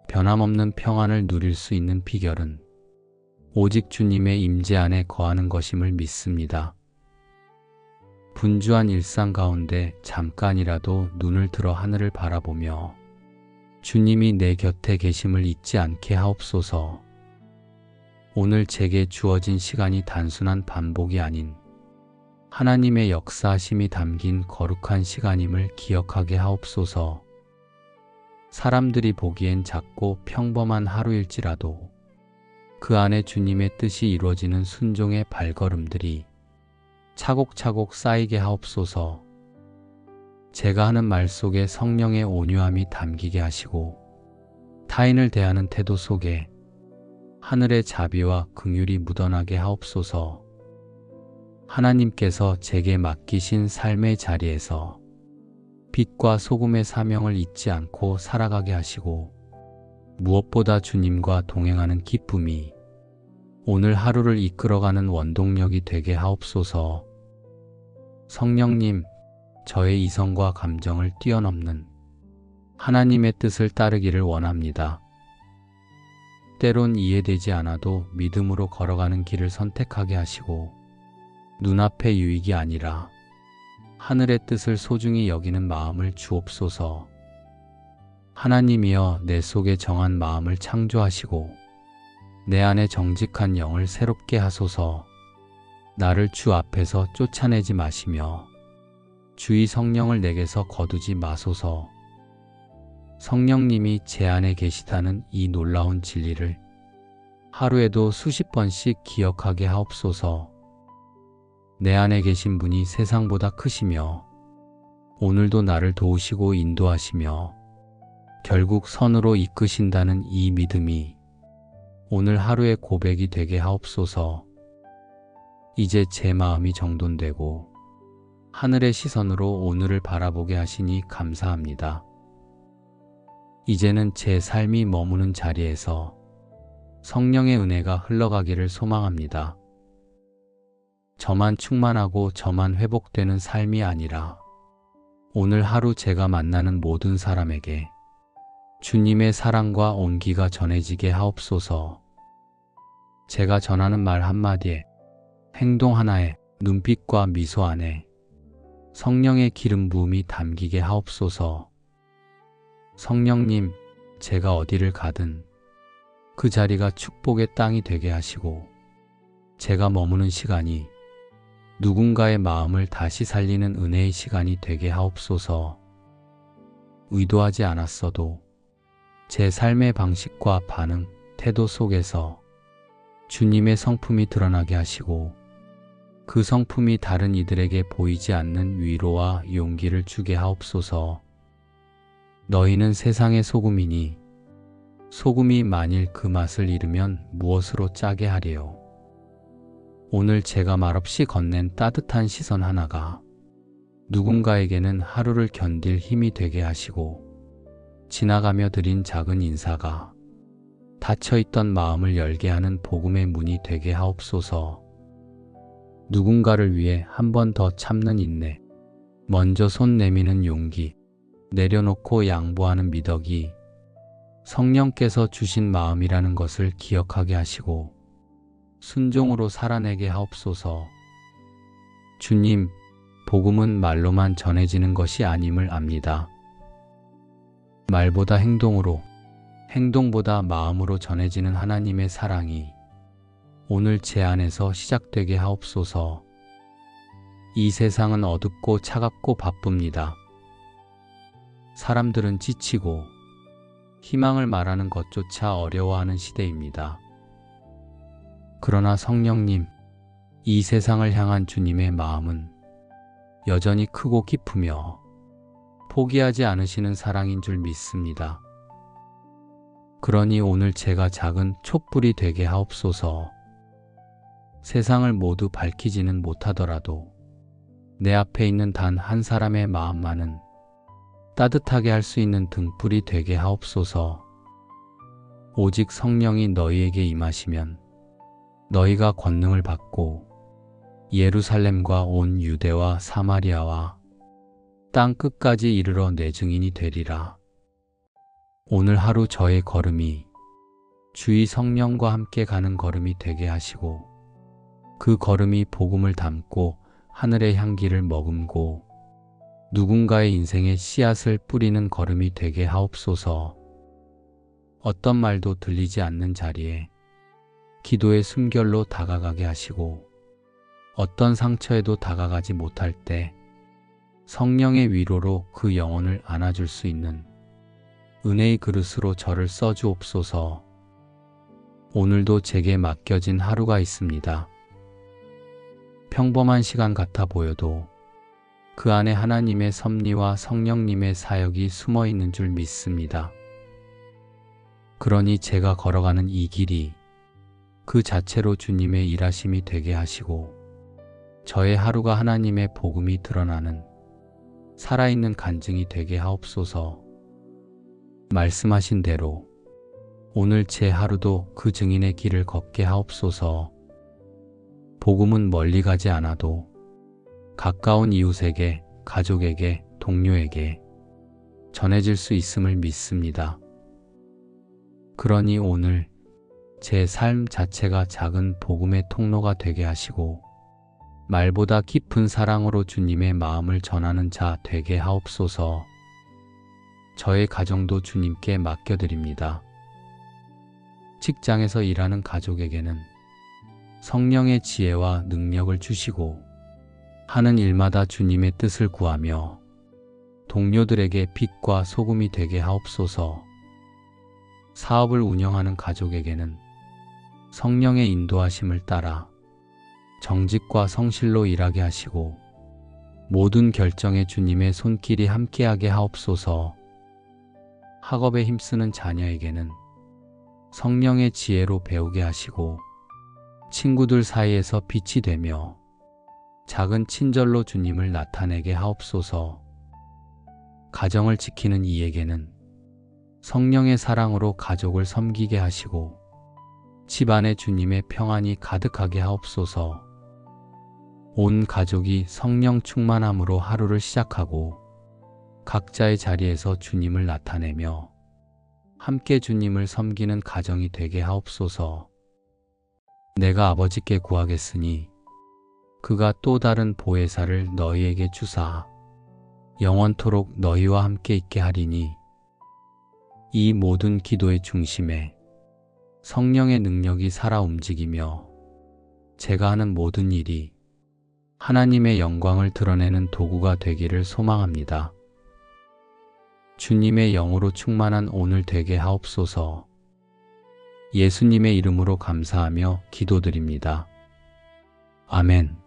변함없는 평안을 누릴 수 있는 비결은 오직 주님의 임재 안에 거하는 것임을 믿습니다. 분주한 일상 가운데 잠깐이라도 눈을 들어 하늘을 바라보며 주님이 내 곁에 계심을 잊지 않게 하옵소서. 오늘 제게 주어진 시간이 단순한 반복이 아닌 하나님의 역사하심이 담긴 거룩한 시간임을 기억하게 하옵소서. 사람들이 보기엔 작고 평범한 하루일지라도 그 안에 주님의 뜻이 이루어지는 순종의 발걸음들이 차곡차곡 쌓이게 하옵소서. 제가 하는 말 속에 성령의 온유함이 담기게 하시고 타인을 대하는 태도 속에 하늘의 자비와 긍휼이 묻어나게 하옵소서. 하나님께서 제게 맡기신 삶의 자리에서 빛과 소금의 사명을 잊지 않고 살아가게 하시고 무엇보다 주님과 동행하는 기쁨이 오늘 하루를 이끌어가는 원동력이 되게 하옵소서. 성령님, 저의 이성과 감정을 뛰어넘는 하나님의 뜻을 따르기를 원합니다. 때론 이해되지 않아도 믿음으로 걸어가는 길을 선택하게 하시고 눈앞의 유익이 아니라 하늘의 뜻을 소중히 여기는 마음을 주옵소서. 하나님이여, 내 속에 정한 마음을 창조하시고 내 안에 정직한 영을 새롭게 하소서. 나를 주 앞에서 쫓아내지 마시며 주의 성령을 내게서 거두지 마소서. 성령님이 제 안에 계시다는 이 놀라운 진리를 하루에도 수십 번씩 기억하게 하옵소서. 내 안에 계신 분이 세상보다 크시며 오늘도 나를 도우시고 인도하시며 결국 선으로 이끄신다는 이 믿음이 오늘 하루의 고백이 되게 하옵소서. 이제 제 마음이 정돈되고 하늘의 시선으로 오늘을 바라보게 하시니 감사합니다. 이제는 제 삶이 머무는 자리에서 성령의 은혜가 흘러가기를 소망합니다. 저만 충만하고 저만 회복되는 삶이 아니라 오늘 하루 제가 만나는 모든 사람에게 주님의 사랑과 온기가 전해지게 하옵소서. 제가 전하는 말 한마디에, 행동 하나에, 눈빛과 미소 안에 성령의 기름 부음이 담기게 하옵소서. 성령님, 제가 어디를 가든 그 자리가 축복의 땅이 되게 하시고, 제가 머무는 시간이 누군가의 마음을 다시 살리는 은혜의 시간이 되게 하옵소서. 의도하지 않았어도 제 삶의 방식과 반응, 태도 속에서 주님의 성품이 드러나게 하시고, 그 성품이 다른 이들에게 보이지 않는 위로와 용기를 주게 하옵소서. 너희는 세상의 소금이니 소금이 만일 그 맛을 잃으면 무엇으로 짜게 하리요. 오늘 제가 말없이 건넨 따뜻한 시선 하나가 누군가에게는 하루를 견딜 힘이 되게 하시고, 지나가며 드린 작은 인사가 닫혀있던 마음을 열게 하는 복음의 문이 되게 하옵소서. 누군가를 위해 한 번 더 참는 인내, 먼저 손 내미는 용기, 내려놓고 양보하는 미덕이 성령께서 주신 마음이라는 것을 기억하게 하시고 순종으로 살아내게 하옵소서. 주님, 복음은 말로만 전해지는 것이 아님을 압니다. 말보다 행동으로, 행동보다 마음으로 전해지는 하나님의 사랑이 오늘 제 안에서 시작되게 하옵소서. 이 세상은 어둡고 차갑고 바쁩니다. 사람들은 지치고 희망을 말하는 것조차 어려워하는 시대입니다. 그러나 성령님, 이 세상을 향한 주님의 마음은 여전히 크고 깊으며 포기하지 않으시는 사랑인 줄 믿습니다. 그러니 오늘 제가 작은 촛불이 되게 하옵소서. 세상을 모두 밝히지는 못하더라도 내 앞에 있는 단 한 사람의 마음만은 따뜻하게 할 수 있는 등불이 되게 하옵소서. 오직 성령이 너희에게 임하시면 너희가 권능을 받고 예루살렘과 온 유대와 사마리아와 땅 끝까지 이르러 내 증인이 되리라. 오늘 하루 저의 걸음이 주의 성령과 함께 가는 걸음이 되게 하시고, 그 걸음이 복음을 담고 하늘의 향기를 머금고 누군가의 인생에 씨앗을 뿌리는 걸음이 되게 하옵소서. 어떤 말도 들리지 않는 자리에 기도의 숨결로 다가가게 하시고, 어떤 상처에도 다가가지 못할 때 성령의 위로로 그 영혼을 안아줄 수 있는 은혜의 그릇으로 저를 써주옵소서. 오늘도 제게 맡겨진 하루가 있습니다. 평범한 시간 같아 보여도 그 안에 하나님의 섭리와 성령님의 사역이 숨어 있는 줄 믿습니다. 그러니 제가 걸어가는 이 길이 그 자체로 주님의 일하심이 되게 하시고, 저의 하루가 하나님의 복음이 드러나는 살아있는 간증이 되게 하옵소서. 말씀하신 대로 오늘 제 하루도 그 증인의 길을 걷게 하옵소서. 복음은 멀리 가지 않아도 가까운 이웃에게, 가족에게, 동료에게 전해질 수 있음을 믿습니다. 그러니 오늘 제 삶 자체가 작은 복음의 통로가 되게 하시고, 말보다 깊은 사랑으로 주님의 마음을 전하는 자 되게 하옵소서. 저의 가정도 주님께 맡겨드립니다. 직장에서 일하는 가족에게는 성령의 지혜와 능력을 주시고, 하는 일마다 주님의 뜻을 구하며 동료들에게 빛과 소금이 되게 하옵소서. 사업을 운영하는 가족에게는 성령의 인도하심을 따라 정직과 성실로 일하게 하시고, 모든 결정에 주님의 손길이 함께하게 하옵소서. 학업에 힘쓰는 자녀에게는 성령의 지혜로 배우게 하시고, 친구들 사이에서 빛이 되며 작은 친절로 주님을 나타내게 하옵소서. 가정을 지키는 이에게는 성령의 사랑으로 가족을 섬기게 하시고, 집안에 주님의 평안이 가득하게 하옵소서. 온 가족이 성령 충만함으로 하루를 시작하고 각자의 자리에서 주님을 나타내며 함께 주님을 섬기는 가정이 되게 하옵소서. 내가 아버지께 구하겠으니 그가 또 다른 보혜사를 너희에게 주사 영원토록 너희와 함께 있게 하리니 이 모든 기도의 중심에 성령의 능력이 살아 움직이며 제가 하는 모든 일이 하나님의 영광을 드러내는 도구가 되기를 소망합니다. 주님의 영으로 충만한 오늘 되게 하옵소서. 예수님의 이름으로 감사하며 기도드립니다. 아멘.